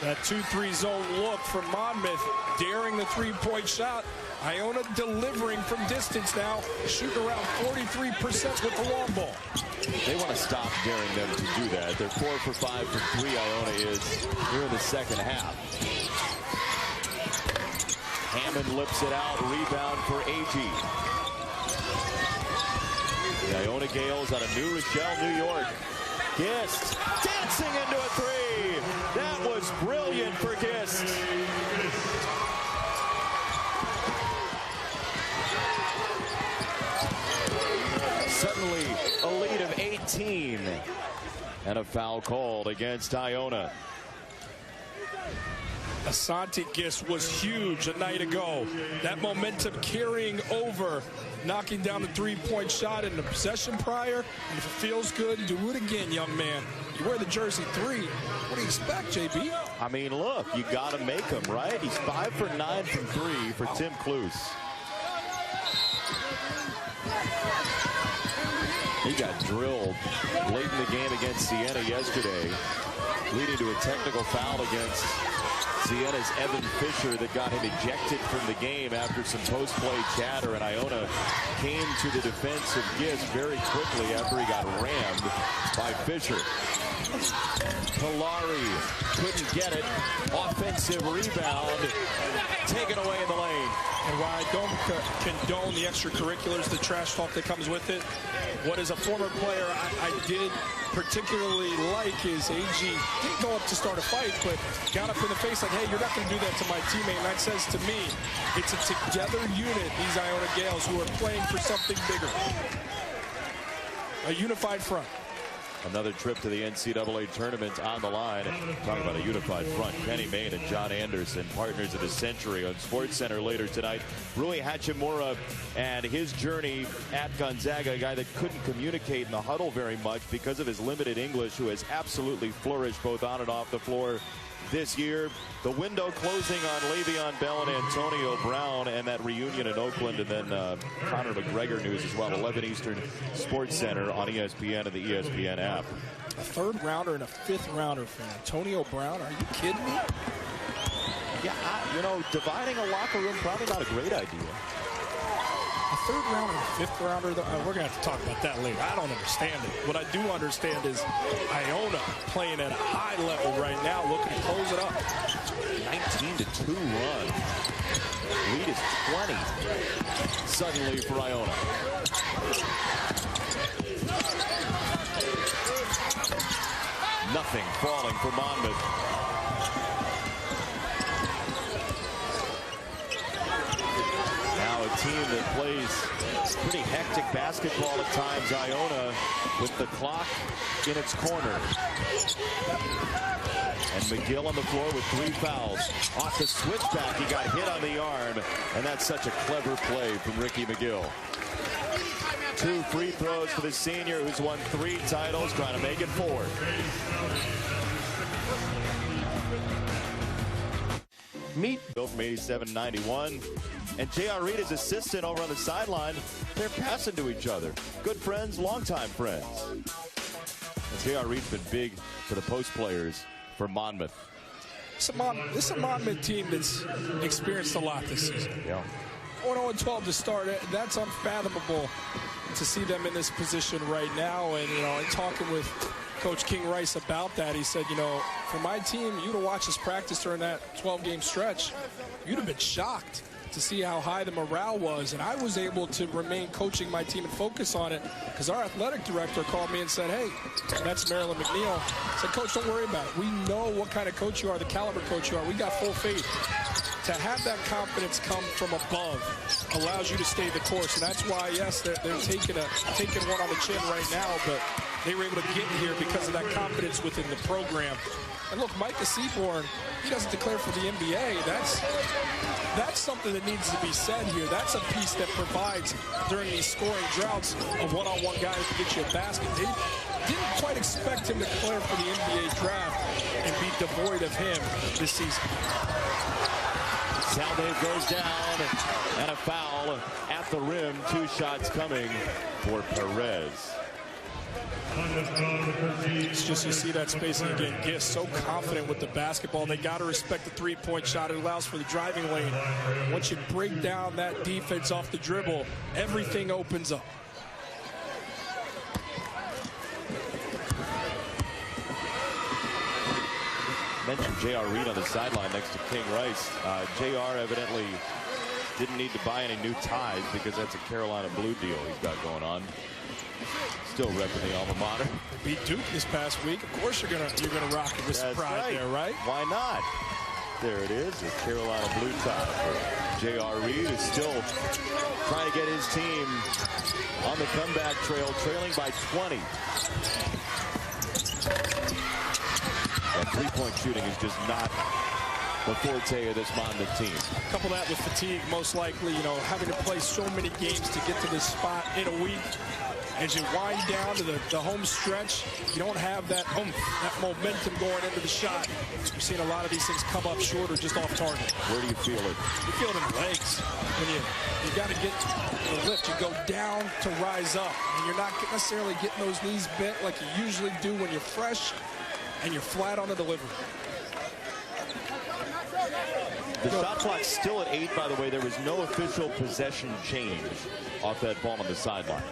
That 2-3 zone look from Monmouth, daring the 3-point shot. Iona delivering from distance now, shooting around 43% with the long ball. They want to stop daring them to do that. They're 4 for 5 from 3, Iona is here in the second half. Hammond lips it out, rebound for Agee. The Iona Gales out of New Rochelle, New York. Gist dancing into a 3. That was brilliant for Gist. Suddenly a lead of 18. And a foul called against Iona. Asante Gist was huge a night ago. That momentum carrying over, knocking down the 3-point shot in the possession prior. And if it feels good, do it again, young man. You wear the jersey 3. What do you expect, JB? I mean, look, you got to make them, right? He's 5 for 9 from 3 for Tim Cluse. He got drilled late in the game against Siena yesterday, leading to a technical foul against Siena's Evan Fisher that got him ejected from the game after some post-play chatter, and Iona came to the defense of Gist very quickly after he got rammed by Fisher. Polari couldn't get it. Offensive rebound taken away in the lane. And while I don't condone the extracurriculars, the trash talk that comes with it, what as a former player I did particularly like is AG didn't go up to start a fight, but got up in the face like, hey, you're not going to do that to my teammate. And that says to me, it's a together unit, these Iona Gales, who are playing for something bigger. A unified front. Another trip to the NCAA tournament on the line. Talking about a unified front. Kenny Mayne and John Anderson, partners of the century on SportsCenter later tonight. Rui Hachimura and his journey at Gonzaga, a guy that couldn't communicate in the huddle very much because of his limited English, who has absolutely flourished both on and off the floor this year. The window closing on Le'Veon Bell and Antonio Brown, and that reunion in Oakland, and then Conor McGregor news as well. 11 Eastern, SportsCenter on ESPN and the ESPN app. A third rounder and a fifth rounder for Antonio Brown. Are you kidding me? Yeah, you know, dividing a locker room, probably not a great idea. A third rounder and a fifth rounder, we're going to have to talk about that later. I don't understand it. What I do understand is Iona playing at a high level right now, looking to close it up. 19-2 run. Lead is 20 suddenly for Iona. Nothing falling for Monmouth. Now a team that plays pretty hectic basketball at times, Iona, with the clock in its corner. And McGill on the floor with 3 fouls. Off the switchback, he got hit on the arm, and that's such a clever play from Ricky McGill. 2 free throws for the senior who's won 3 titles, trying to make it 4. Meet Bill from 87-91. And J.R. Reed, his assistant over on the sideline, they're passing to each other. Good friends, longtime friends. And J.R. Reed's been big for the post players for Monmouth. This is a Monmouth team that's experienced a lot this season. Yeah. 0-12 to start. That's unfathomable to see them in this position right now. And, you know, in talking with Coach King Rice about that, he said, you know, for my team, you'd have watched us practice during that 12-game stretch, you'd have been shocked to see how high the morale was. And I was able to remain coaching my team and focus on it because our athletic director called me and said, hey, that's Marilyn McNeil. I said, Coach, don't worry about it. We know what kind of coach you are, the caliber coach you are. We got full faith. To have that confidence come from above allows you to stay the course. And that's why, yes, they're taking one on the chin right now, but they were able to get here because of that confidence within the program. And look, Micah Seaborn, he doesn't declare for the NBA. That's something that needs to be said here. That's a piece that provides during these scoring droughts of one-on-one guys to get you a basket. They didn't quite expect him to declare for the NBA draft and be devoid of him this season. Saldave goes down, and a foul at the rim. 2 shots coming for Perez. It's just, you see that spacing again. Gist so confident with the basketball. They got to respect the three-point shot. It allows for the driving lane. Once you break down that defense off the dribble, everything opens up. Mentioned J.R. Reed on the sideline next to King Rice. J.R. evidently didn't need to buy any new ties because that's a Carolina Blue deal he's got going on. Still repping the alma mater. They beat Duke this past week. Of course you're gonna rock it with some pride there, right? Why not? There it is, the Carolina Blue tie for J.R. Reed, is still trying to get his team on the comeback trail, trailing by 20. That three-point shooting is just not the forte of this Monmouth team. Couple that with fatigue, most likely, you know, having to play so many games to get to this spot in a week. As you wind down to the home stretch, you don't have that momentum going into the shot. You're seeing a lot of these things come up short or just off target. Where do you feel it? You feel it in the legs. When you got to get the lift. You go down to rise up. And you're not necessarily getting those knees bent like you usually do when you're fresh and you're flat on the delivery. The shot clock's still at 8, by the way. There was no official possession change off that ball on the sideline.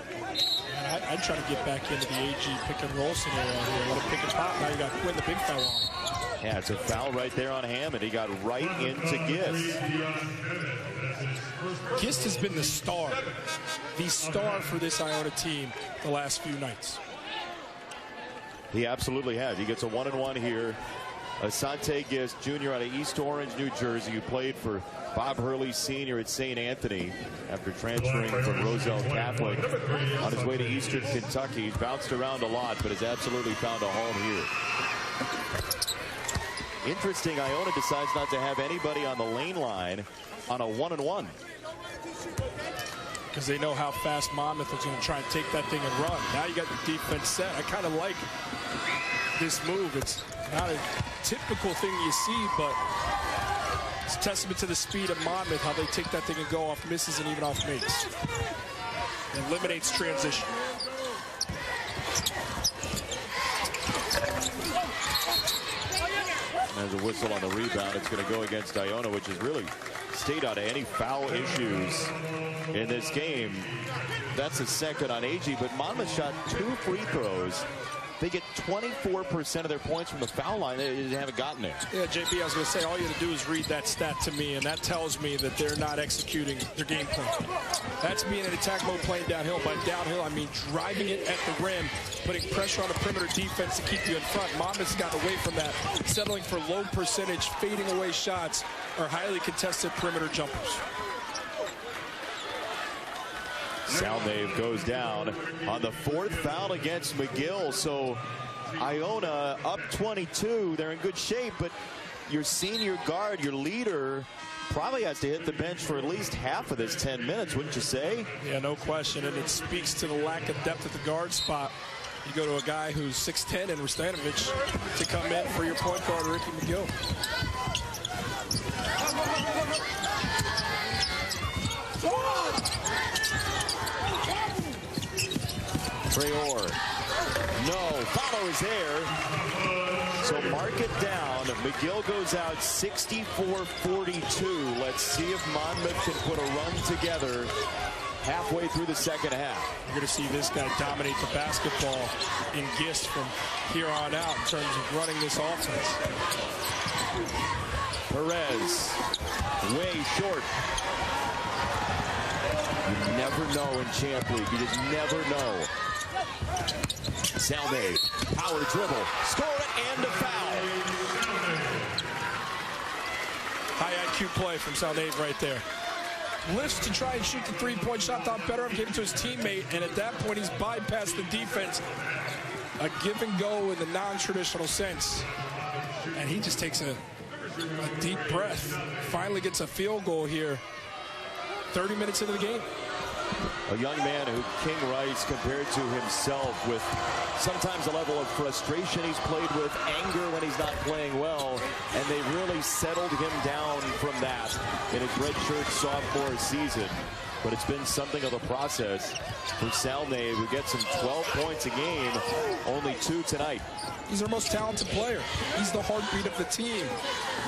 I'd try to get back into the AG pick and roll scenario here. A little pick and pop. Now you got Quinn, the big foul on. Yeah, it's a foul right there on Hammond. He got right into Gist. Gist has been the star for this Iona team the last few nights. He absolutely has. He gets a 1-and-1 here. Asante Gist, Jr. out of East Orange, New Jersey, who played for Bob Hurley Sr. at St. Anthony after transferring from Roselle Catholic on his way to Eastern Kentucky. He's bounced around a lot, but has absolutely found a home here. Interesting, Iona decides not to have anybody on the lane line on a 1-and-1. Because they know how fast Monmouth is going to try and take that thing and run. Now you got the defense set. I kind of like this move. It's not a typical thing you see, but it's a testament to the speed of Monmouth, how they take that thing and go off misses and even off makes. It eliminates transition. There's a whistle on the rebound. It's going to go against Iona, which has really stayed out of any foul issues in this game. That's a second on AG, but Monmouth shot 2 free throws. They get 24% of their points from the foul line. They haven't gotten there. Yeah, JP, I was going to say, all you have to do is read that stat to me, and that tells me that they're not executing their game plan. That's being in attack mode, playing downhill. By downhill, I mean driving it at the rim, putting pressure on the perimeter defense to keep you in front. Monmouth's gotten away from that, settling for low percentage, fading away shots, or highly contested perimeter jumpers. Salnave goes down on the 4th foul against McGill. So Iona up 22. They're in good shape, but your senior guard, your leader, probably has to hit the bench for at least half of this 10 minutes, wouldn't you say? Yeah, no question. And it speaks to the lack of depth at the guard spot. You go to a guy who's 6'10" and Restanovich to come in for your point guard, Ricky McGill. Traore, no, follow is there. So mark it down. McGill goes out 64-42. Let's see if Monmouth can put a run together halfway through the second half. You're going to see this guy dominate the basketball in Gist from here on out in terms of running this offense. Perez, way short. You never know in Champ League. You just never know. Salve, power dribble, score it, and a foul. High IQ play from Salve right there. Lifts to try and shoot the three-point shot. Thought better of gave it to his teammate, and at that point he's bypassed the defense. A give and go in the non-traditional sense. And he just takes a deep breath. Finally gets a field goal here. 30 minutes into the game. A young man who King Rice compared to himself with sometimes a level of frustration he's played with, anger when he's not playing well, and they really settled him down from that in his redshirt sophomore season. But it's been something of a process for Salnave, who gets him 12 points a game, only 2 tonight. He's our most talented player. He's the heartbeat of the team.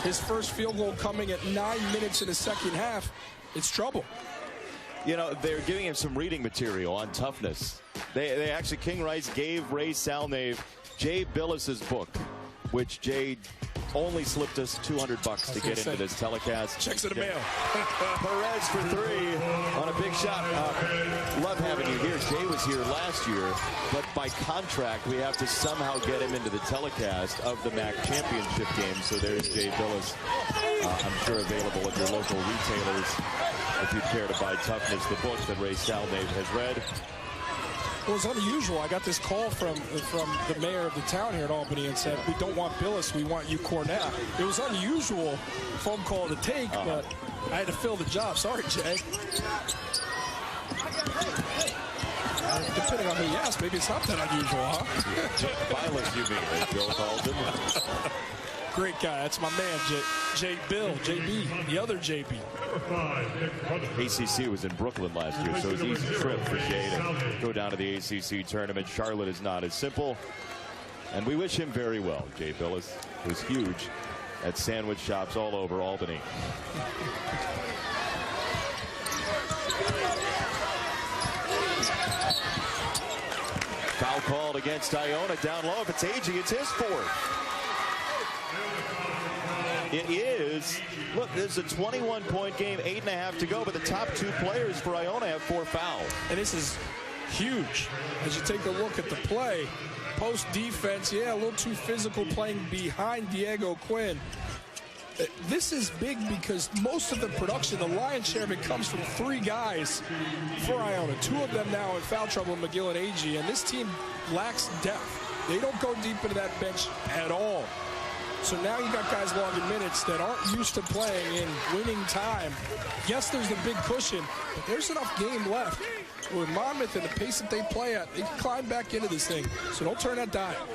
His first field goal coming at 9 minutes in the second half. It's trouble. You know, they're giving him some reading material on toughness. They actually, King Rice gave Ray Salnave Jay Billis's book, which Jay only slipped us $200 to get into this telecast. Checks in the mail. Perez for 3 on a big shot. Love having you here. Jay was here last year, but by contract, we have to somehow get him into the telecast of the MAAC Championship game. So there's Jay Billis. I'm sure available at your local retailers if you care to buy Toughness, the book that Ray Salnave has read. Well, it's unusual. I got this call from the mayor of the town here in Albany and said, we don't want Billis, we want you Cornett. It was unusual phone call to take, but I had to fill the job. Sorry, Jay. Depending on who you ask, maybe it's not that unusual, huh? Violence, you mean, as Bill called him. Great guy. That's my man, JB, the other JB. ACC was in Brooklyn last year, so it was an easy trip for Jay to go down to the ACC tournament. Charlotte is not as simple, and we wish him very well. Jay Billis was huge at sandwich shops all over Albany. Foul called against Iona down low. If it's AG, it's his 4th. It is. Look, this is a 21-point game, 8.5 to go, but the top 2 players for Iona have 4 fouls. And this is huge. As you take a look at the play, post defense, yeah, a little too physical playing behind Diego Quinn. This is big because most of the production, the lion's share of it, comes from 3 guys for Iona. 2 of them now in foul trouble, McGill and AG, and this team lacks depth. They don't go deep into that bench at all. So now you got guys logging minutes that aren't used to playing in winning time. Yes, there's the big cushion, but there's enough game left. With Monmouth and the pace that they play at, they can climb back into this thing. So don't turn that dial.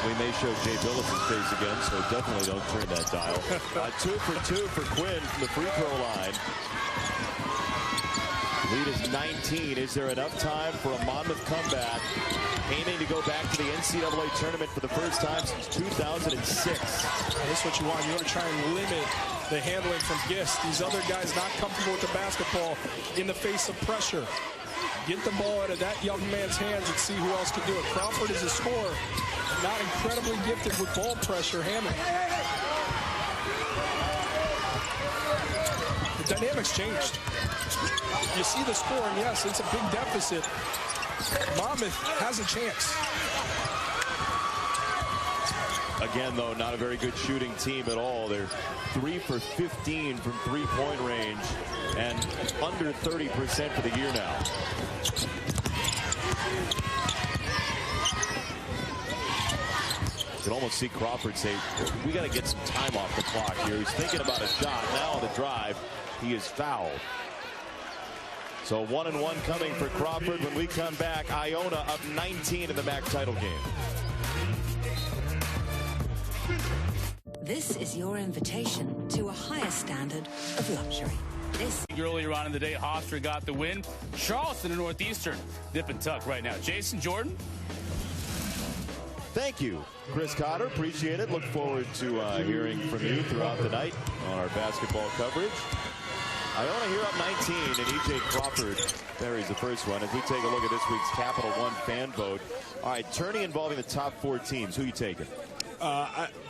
We may show Jay Billis' face again, so definitely don't turn that dial. 2 for 2 for Quinn from the free throw line. Lead is 19. Is there enough time for a Monmouth comeback? Aiming to go back to the NCAA tournament for the first time since 2006. That's what you want. You want to try and limit the handling from Gist. These other guys not comfortable with the basketball in the face of pressure. Get the ball out of that young man's hands and see who else can do it. Crawford is a scorer, not incredibly gifted with ball pressure handling. The dynamics changed. You see the score, and yes, it's a big deficit. Monmouth has a chance. Again, though, not a very good shooting team at all. They're 3 for 15 from three-point range and under 30% for the year now. You can almost see Crawford say, we got to get some time off the clock here. He's thinking about a shot. Now on the drive, he is fouled. So 1-1 coming for Crawford. When we come back, Iona up 19 in the MAAC title game. This is your invitation to a higher standard of luxury. Earlier on in the day, Hofstra got the win. Charleston and Northeastern nip and tuck right now. Jason Jordan. Thank you, Chris Cotter. Appreciate it. Look forward to hearing from you throughout the night on our basketball coverage. Iona here up 19, and E.J. Crawford buries the first one. As we take a look at this week's Capital One fan vote. All right, tourney involving the top 4 teams. Who you taking?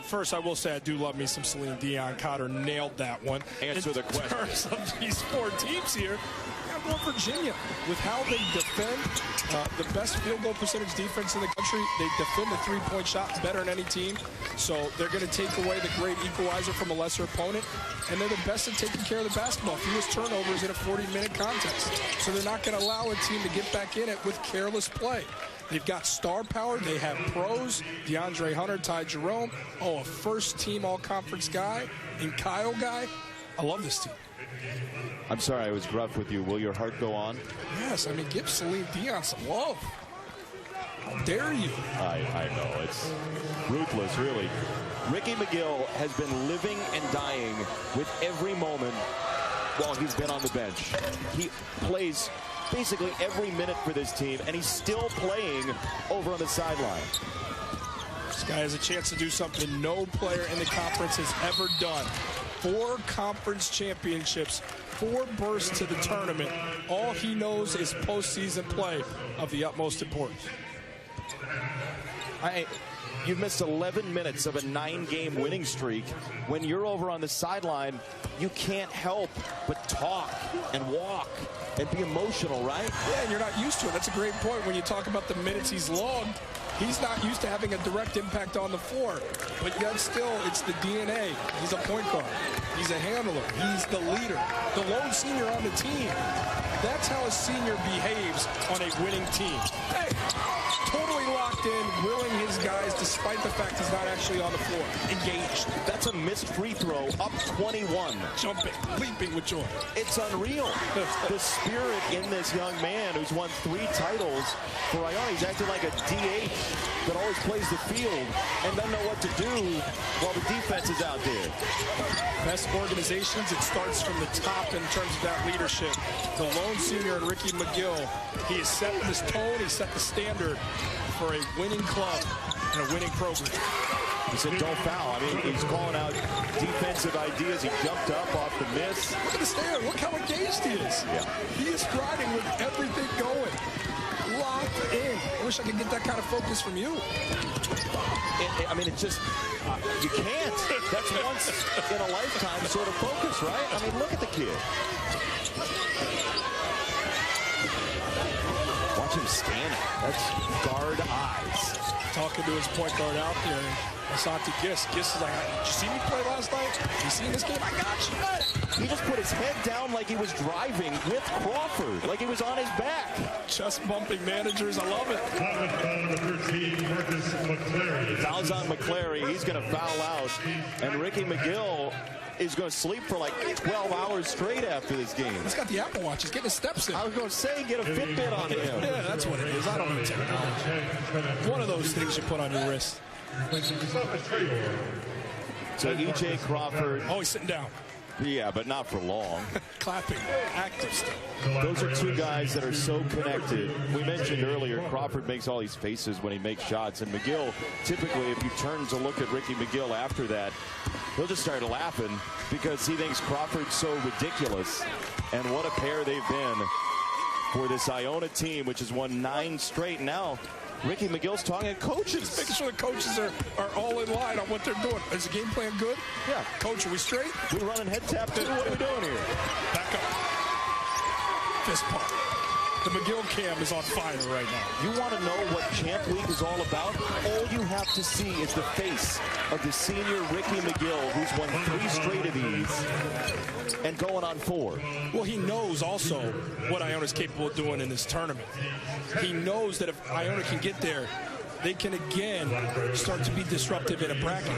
First, I will say I do love me some Celine Dion. Cotter nailed that one. Answer the question. In terms of these 4 teams here, I'm going Virginia. With how they defend, the best field goal percentage defense in the country, they defend the three-point shot better than any team. So they're going to take away the great equalizer from a lesser opponent. And they're the best at taking care of the basketball. Fewest turnovers in a 40-minute contest. So they're not going to allow a team to get back in it with careless play. They've got star power. They have pros. DeAndre Hunter, Ty Jerome. Oh, a first-team all-conference guy. And Kyle guy. I love this team. I'm sorry I was gruff with you. Will your heart go on? Yes, I mean, give Celine Dion some love. How dare you? I know. It's ruthless, really. Ricky McGill has been living and dying with every moment while he's been on the bench. He plays basically every minute for this team, and he's still playing over on the sideline. This guy has a chance to do something no player in the conference has ever done. 4 conference championships, 4 berths to the tournament. All he knows is postseason play of the utmost importance. You've missed 11 minutes of a 9-game winning streak. When you're over on the sideline, you can't help but talk and walk and be emotional, right? Yeah, and you're not used to it. That's a great point. When you talk about the minutes he's logged, he's not used to having a direct impact on the floor. But yet still, it's the DNA. He's a point guard. He's a handler. He's the leader. The lone senior on the team. That's how a senior behaves on a winning team. Hey, totally locked in, willing his guys despite the fact he's not actually on the floor. Engaged. That's a missed free throw, up 21. Jumping, leaping with joy. It's unreal. The spirit in this young man who's won 3 titles for Iona. He's acting like a DH that always plays the field and doesn't know what to do while the defense is out there. Best organizations, it starts from the top in terms of that leadership. The lone senior and Ricky McGill, he has set this tone, he set the standard for a winning club and a winning program. He said don't foul. I mean, he's calling out defensive ideas. He jumped up off the miss. Look at the stand. Look how engaged he is. Yeah. He is striding with everything going. Locked in. I wish I could get that kind of focus from you. I mean, it's just, you can't. That's once in a lifetime sort of focus, right? I mean, look at the kid. Watch him standing. That's guard eyes. Talking to his point guard out there. Asante Gist. Gist is like, did you see me play last night? You seen this game? I got you. He just put his head down like he was driving with Crawford, like he was on his back. Chest bumping managers. I love it. Fouls on McClary. He's going to foul out. And Ricky McGill is going to sleep for like 12 hours straight after this game. He's got the Apple Watch. He's getting his steps in. I was going to say, get a Fitbit on him. Yeah, that's what it is. I don't know technology. One of those things you put on your wrist. So E.J. Crawford. Oh, he's sitting down. Yeah, but not for long. Clapping, active still. Those are two guys that are so connected. We mentioned earlier, Crawford makes all these faces when he makes shots, and McGill, typically, if you turn to look at Ricky McGill after that, he'll just start laughing because he thinks Crawford's so ridiculous. And what a pair they've been for this Iona team, which has won 9 straight now. Ricky McGill's talking to coaches. Making sure the coaches are all in line on what they're doing. Is the game plan good? Yeah. Coach, are we straight? We're running head tap too. What are we doing here? Back up. Fist pump. The McGill cam is on fire right now. You want to know what Champ Week is all about? All you have to see is the face of the senior Ricky McGill, who's won 3 straight of these and going on 4. Well, he knows also what Iona's capable of doing in this tournament. He knows that if Iona can get there, they can again start to be disruptive in a bracket.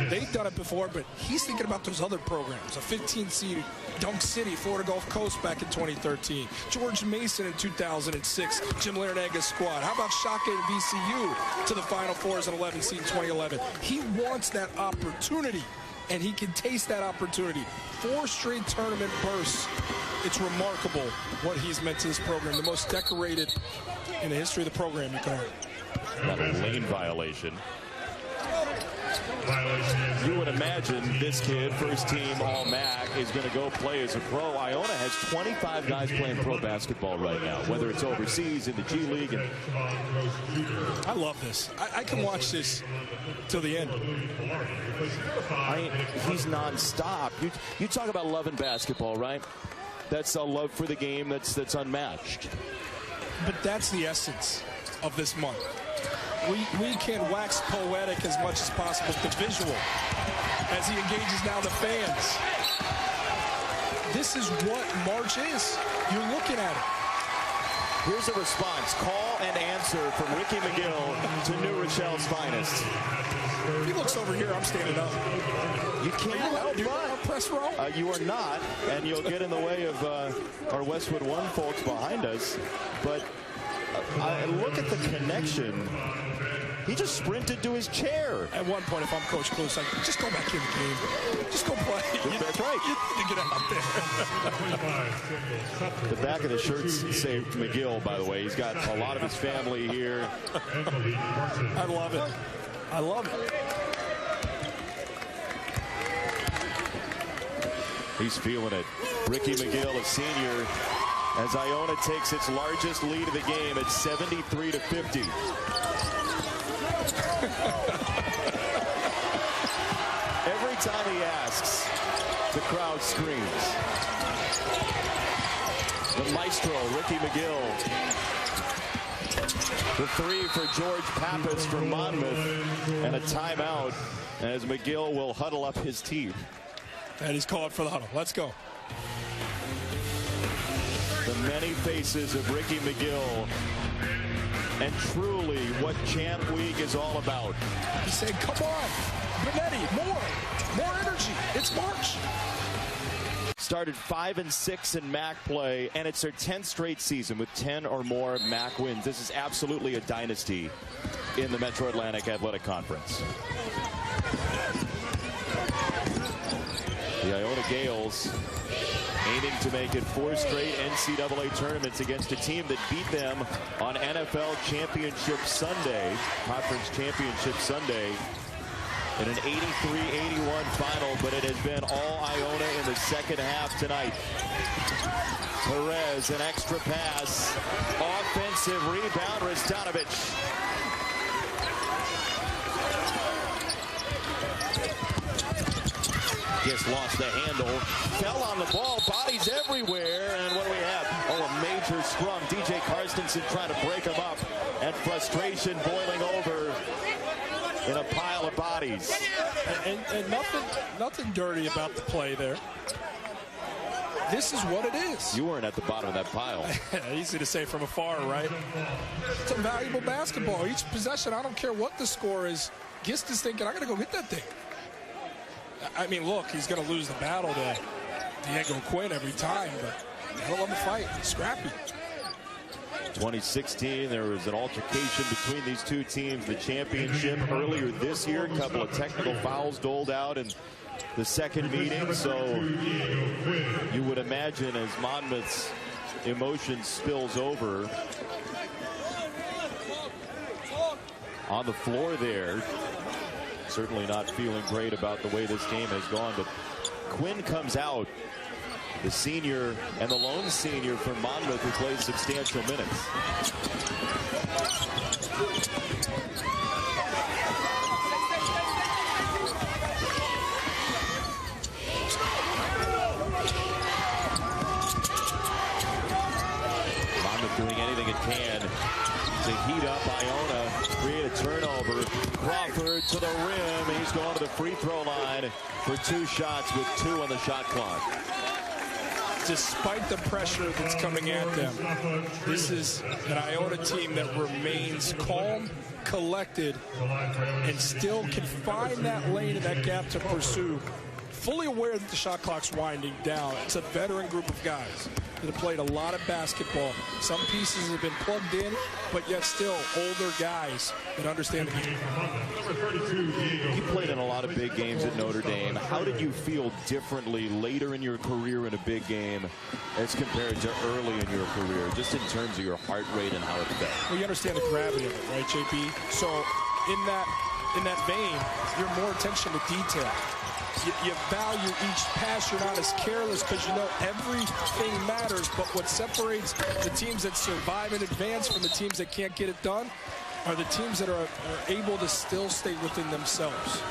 They've done it before, but he's thinking about those other programs. A 15-seed Dunk City, Florida Gulf Coast back in 2013. George Mason in 2006, Jim Larinaga's squad. How about Shaka and VCU to the Final Four as an 11 seed in 2011? He wants that opportunity, and he can taste that opportunity. 4 straight tournament bursts. It's remarkable what he's meant to this program. The most decorated in the history of the program, you can argue. Not a lane violation. You would imagine this kid, first team All-MAAC, is going to go play as a pro. Iona has 25 guys playing pro basketball right now, whether it's overseas, in the G League. And I love this. I can watch this till the end. He's nonstop. You talk about loving basketball, right? That's a love for the game that's unmatched. But that's the essence of this month. We can wax poetic as much as possible with the visual as he engages now the fans. This is what March is. You're looking at it. Here's a response. Call and answer from Ricky McGill to New Rochelle's finest. If he looks over here, I'm standing up. You can't help but. Press row? You are not, and you'll get in the way of our Westwood One folks behind us. But look at the connection. He just sprinted to his chair. At one point, if I'm Coach Cluse, I just go back in the game. Just go play. That's right. You need to get out there. The back of the shirts say McGill, by the way. He's got a lot of his family here. I love it. I love it. He's feeling it. Ricky McGill, a senior, as Iona takes its largest lead of the game at 73-50. Every time he asks, the crowd screams. The maestro, Ricky McGill. The 3 for George Pappas from Monmouth, and a timeout as McGill will huddle up his team. And he's called for the huddle. Let's go. The many faces of Ricky McGill, and truly what Champ Week is all about. He's saying, come on, Benetti, more energy. It's March. Started 5-6 in MAAC play, and it's their 10th straight season with 10 or more MAAC wins. This is absolutely a dynasty in the Metro Atlantic Athletic Conference. The Iona Gales aiming to make it 4 straight NCAA tournaments against a team that beat them on NFL Championship Sunday, Conference Championship Sunday, in an 83-81 final, but it has been all Iona in the second half tonight. Perez, an extra pass, offensive rebound, Rastanovic. Just lost the handle, fell on the ball, bodies everywhere, and what do we have? Oh, a major scrum. DJ Karstensen trying to break him up, and frustration boiling over in a pile of bodies. And nothing dirty about the play there. This is what it is. You weren't at the bottom of that pile. Easy to say from afar, right? It's a valuable basketball. Each possession, I don't care what the score is, Gist is thinking, I got to go get that thing. I mean, look, he's going to lose the battle to Diego Quinn every time, but he'll love the fight. Scrappy. 2016, there was an altercation between these two teams. The championship earlier this year, a couple of technical fouls doled out, and the second meeting, so you would imagine as Monmouth's emotion spills over on the floor there, certainly not feeling great about the way this game has gone, but Quinn comes out, the senior and the lone senior from Monmouth who plays substantial minutes. Monmouth doing anything it can to heat up Iona, create a turnover. Crawford to the rim. He's going to the free throw line for 2 shots with 2 on the shot clock. Despite the pressure that's coming at them, this is an Iona team that remains calm, collected, and still can find that lane and that gap to pursue. Fully aware that the shot clock's winding down. It's a veteran group of guys that have played a lot of basketball. Some pieces have been plugged in, but yet still older guys that understand the game. You played in a lot of big games at Notre Dame. How did you feel differently later in your career in a big game as compared to early in your career, just in terms of your heart rate and how it felt? Well, you understand the gravity of it, right, JP? So in that vein, you're more attention to detail. You value each pass. You're not as careless because you know everything matters. But what separates the teams that survive and advance from the teams that can't get it done are the teams that are able to still stay within themselves.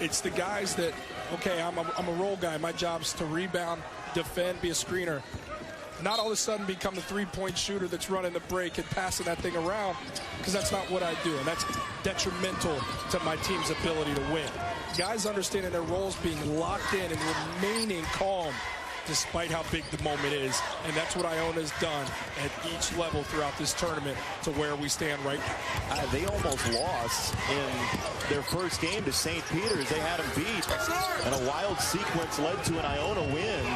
It's the guys that, okay, I'm a role guy. My job's to rebound, defend, be a screener. Not all of a sudden become the three-point shooter that's running the break and passing that thing around, because that's not what I do, and that's detrimental to my team's ability to win. Guys understanding their roles, being locked in and remaining calm despite how big the moment is, and that's what Iona's done at each level throughout this tournament to where we stand right now. They almost lost in their first game to St. Peter's. They had them beat, and a wild sequence led to an Iona win.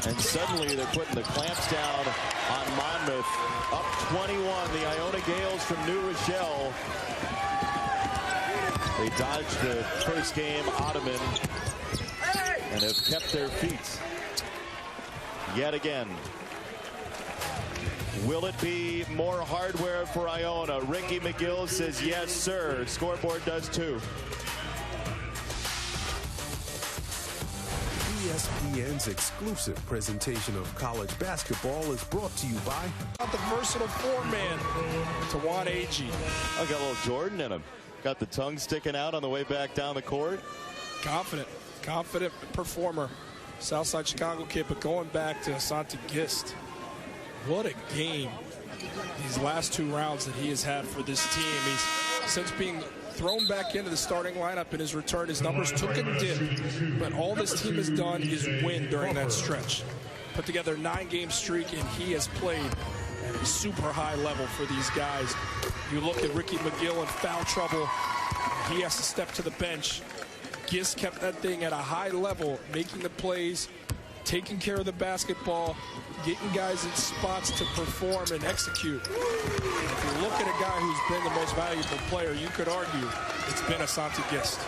And suddenly they're putting the clamps down on Monmouth. Up 21, the Iona Gales from New Rochelle. They dodged the first game ottoman and have kept their feet yet again. Will it be more hardware for Iona? Ricky McGill says yes, sir. Scoreboard does too. ESPN's exclusive presentation of college basketball is brought to you by The versatile four-man, Tawan Agee. I got a little Jordan in him. Got the tongue sticking out on the way back down the court. Confident performer. Southside Chicago kid, but going back to Asante Gist. What a game these last 2 rounds that he has had for this team. He's, since being thrown back into the starting lineup in his return, his numbers took a dip, but all this team has done is win during that stretch. Put together a 9-game streak, and he has played at a super high level for these guys. You look at Ricky McGill in foul trouble, he has to step to the bench. Gist kept that thing at a high level, making the plays, taking care of the basketball, getting guys in spots to perform and execute. If you look at a guy who's been the most valuable player, you could argue it's been Asante Gist.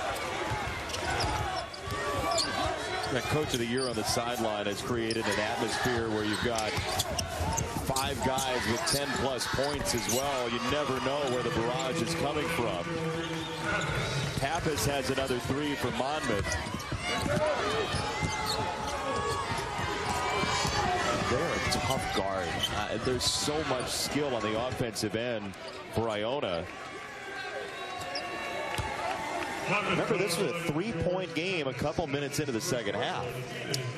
That Coach of the Year on the sideline has created an atmosphere where you've got 5 guys with 10-plus points as well. You never know where the barrage is coming from. Pappas has another 3 for Monmouth. They're a tough guard. There's so much skill on the offensive end for Iona. Remember, this was a 3-point game a couple minutes into the second half.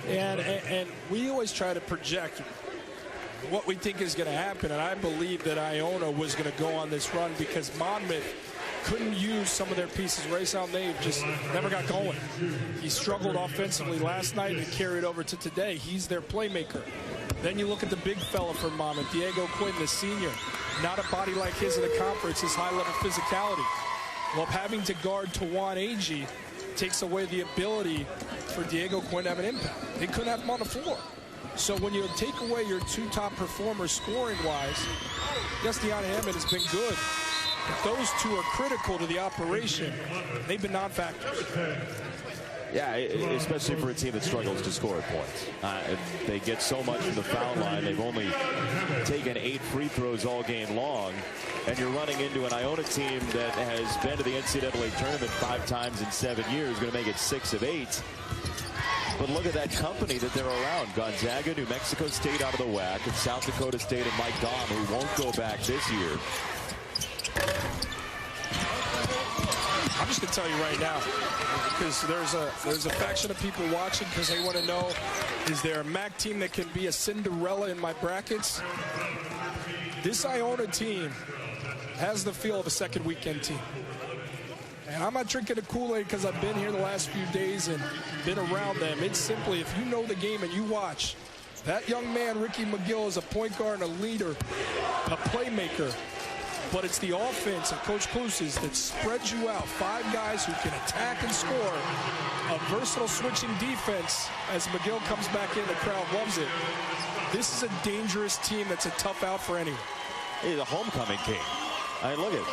And we always try to project what we think is going to happen, and I believe that Iona was going to go on this run because Monmouth couldn't use some of their pieces. Rayson Nave just never got going. He struggled offensively last night and carried over to today. He's their playmaker. Then you look at the big fella for Monmouth, Diego Quinn, the senior. Not a body like his in the conference, his high-level physicality. Well, having to guard Tawan Agee takes away the ability for Diego Quinn to have an impact. They couldn't have him on the floor. So when you take away your 2 top performers scoring-wise, yes, Deanna Hammond has been good. But those 2 are critical to the operation. They've been non-factors. Yeah, especially for a team that struggles to score points. They get so much from the foul line. They've only taken 8 free throws all game long. And you're running into an Iona team that has been to the NCAA tournament 5 times in 7 years, going to make it 6 of 8. But look at that company that they're around. Gonzaga, New Mexico State out of the WAC, and South Dakota State and Mike Dahm, who won't go back this year. I'm just going to tell you right now, because there's a faction of people watching because they want to know, is there a MAAC team that can be a Cinderella in my brackets? This Iona team has the feel of a second weekend team. And I'm not drinking the Kool-Aid because I've been here the last few days and been around them. It's simply, if you know the game and you watch, that young man, Ricky McGill, is a point guard and a leader, a playmaker. But it's the offense of Coach Kluse's that spreads you out. 5 guys who can attack and score. A versatile switching defense as McGill comes back in. The crowd loves it. This is a dangerous team that's a tough out for anyone. He's a homecoming king. I mean, look at it.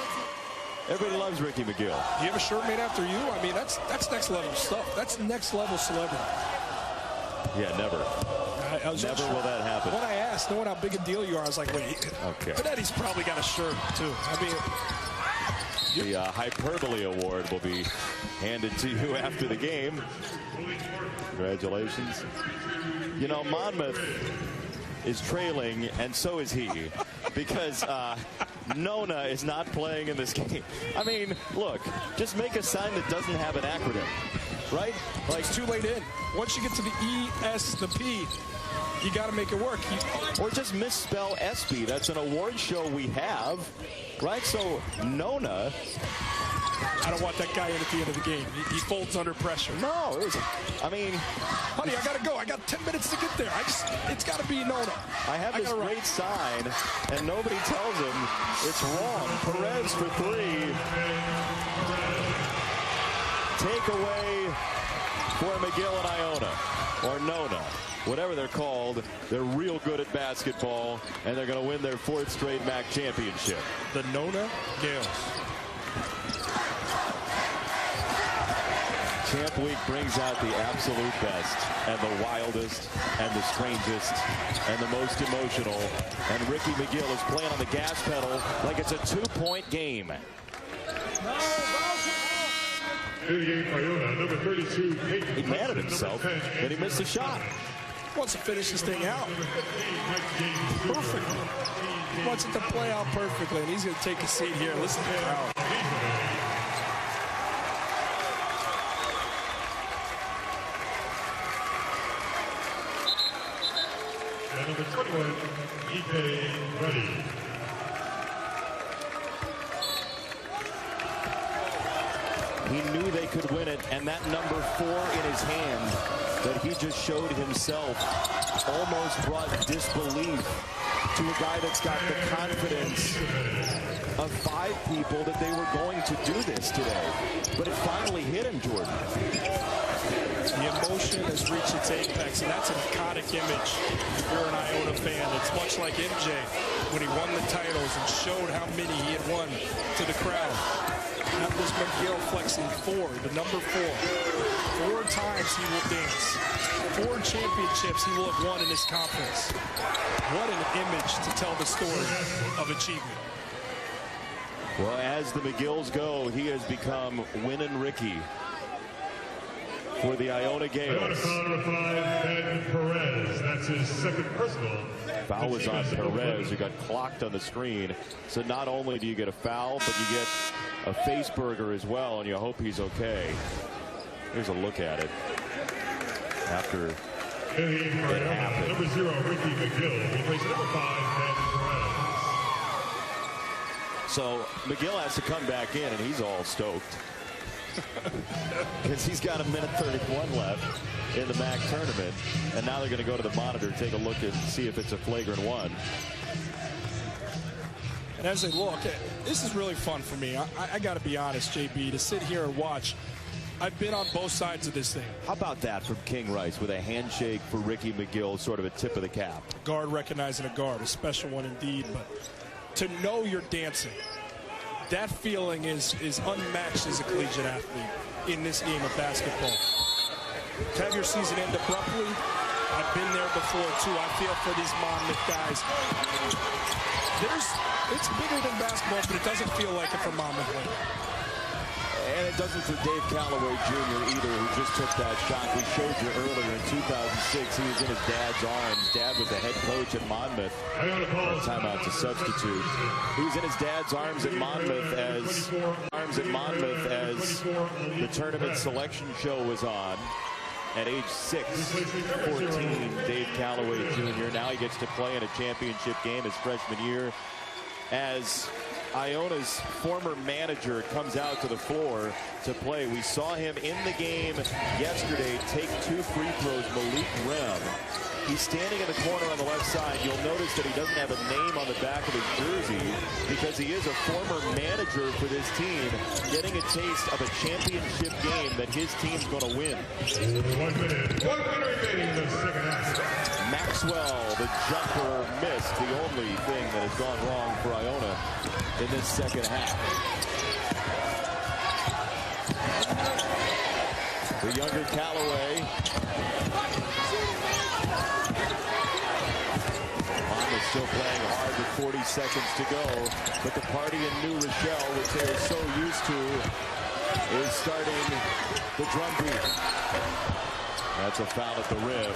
Everybody loves Ricky McGill. You have a shirt made after you? I mean, that's next level stuff. That's next level celebrity. Yeah, never. Never will that happen. When I asked, knowing how big a deal you are, I was like, wait. Okay. But Eddie's probably got a shirt, too. I mean, the Hyperbole Award will be handed to you after the game. Congratulations. You know, Monmouth is trailing, and so is he, because Nona is not playing in this game. I mean, look, just make a sign that doesn't have an acronym, right? Like, it's too late in. Once you get to the E, S, the P, you got to make it work. Or just misspell SB. That's an award show we have, right? So Nona. I don't want that guy in at the end of the game. He folds under pressure. No, I mean, honey, I got to go. I got 10 minutes to get there. It's got to be Nona. I have this great sign, and nobody tells him it's wrong. Perez for 3. Take away for McGill and Iona, or Nona, whatever they're called. They're real good at basketball, and they're going to win their 4th straight MAAC championship. The Nona Gales. Champ Week brings out the absolute best and the wildest and the strangest and the most emotional. And Ricky McGill is playing on the gas pedal like it's a 2-point game. He mad at himself that he missed a shot. He wants to finish this thing out perfectly. He wants it to play out perfectly, and he's going to take a seat here and listen to the crowd. And number 21, Ipe Ready. He knew they could win it, and that number 4 in his hand that he just showed himself almost brought disbelief to a guy that's got the confidence of 5 people that they were going to do this today. But it finally hit him, Jordan. The emotion has reached its apex, and that's an iconic image if you're an Iona fan. It's much like MJ when he won the titles and showed how many he had won to the crowd. That was McGill flexing 4, the number 4. 4 times he will dance. 4 championships he will have won in this conference. What an image to tell the story of achievement. Well, as the McGills go, he has become Winnin' Ricky for the Iona Gales. Foul 5, Ben Perez. That's his 2nd personal. Foul was on Perez, who got clocked on the screen. So not only do you get a foul, but you get a face burger as well, and you hope he's okay. Here's a look at it after it happened. Number 0, Ricky McGill. Replaces number 5, Ben Perez. So McGill has to come back in, and he's all stoked. Because he's got 1:31 left in the MAAC tournament, and now they're going to go to the monitor, take a look and see if it's a flagrant 1. And as they look, this is really fun for me. I got to be honest, JB, to sit here and watch. I've been on both sides of this thing. How about that from King Rice with a handshake for Ricky McGill, sort of a tip of the cap? Guard recognizing a guard, a special one indeed, but to know you're dancing. That feeling is unmatched as a collegiate athlete in this game of basketball. To have your season end abruptly, I've been there before, too. I feel for these Monmouth guys. It's bigger than basketball, but it doesn't feel like it for Monmouth. And it doesn't for Dave Calloway Jr. either, who just took that shot. We showed you earlier in 2006, he was in his dad's arms. Dad was the head coach at Monmouth. Timeout to substitute. He was in his dad's arms at Monmouth as the tournament selection show was on. At age 6, 14, Dave Calloway Jr. Now he gets to play in a championship game his freshman year as Iona's former manager comes out to the floor to play. We saw him in the game yesterday take 2 free throws. Malik Rem. He's standing in the corner on the left side. You'll notice that he doesn't have a name on the back of his jersey because he is a former manager for this team, getting a taste of a championship game that his team's going to win. 1 minute remaining in the second half. Maxwell, the jumper, missed. The only thing that has gone wrong for Iona in this second half. The younger Callaway. Monmouth still playing hard with 40 seconds to go, but the party in New Rochelle, which they are so used to, is starting the drum beat. That's a foul at the rim.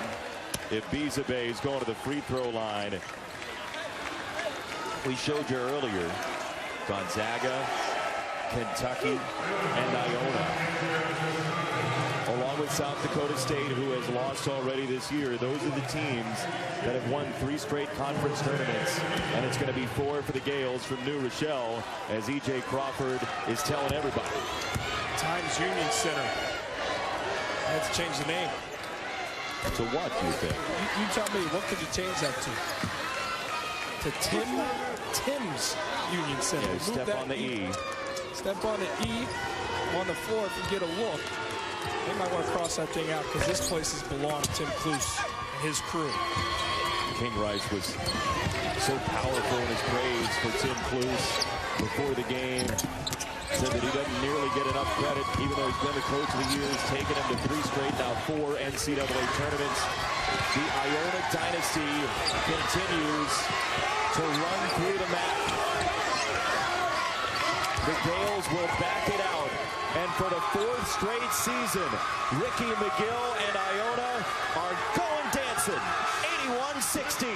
Ibizabe is going to the free throw line. We showed you earlier Gonzaga, Kentucky, and Iona, along with South Dakota State, who has lost already this year. Those are the teams that have won 3 straight conference tournaments, and it's going to be 4 for the Gales from New Rochelle, as E.J. Crawford is telling everybody. Times Union Center. I had to change the name. To what, do you think? You tell me, what could you change that to? To Tim's Union Center. Yeah, step on the E. Step on the E on the floor if you get a look. They might want to cross that thing out because this place has belonged to Tim Cluse and his crew. King Rice was so powerful in his praise for Tim Cluse before the game. Said that he doesn't nearly get enough credit, even though he's been the coach of the year. He's taken him to 3 straight, now 4 NCAA tournaments. The Iona dynasty continues to run through the map. The Gales will back it out. And for the 4th straight season, Ricky McGill and Iona are going dancing. 81-60.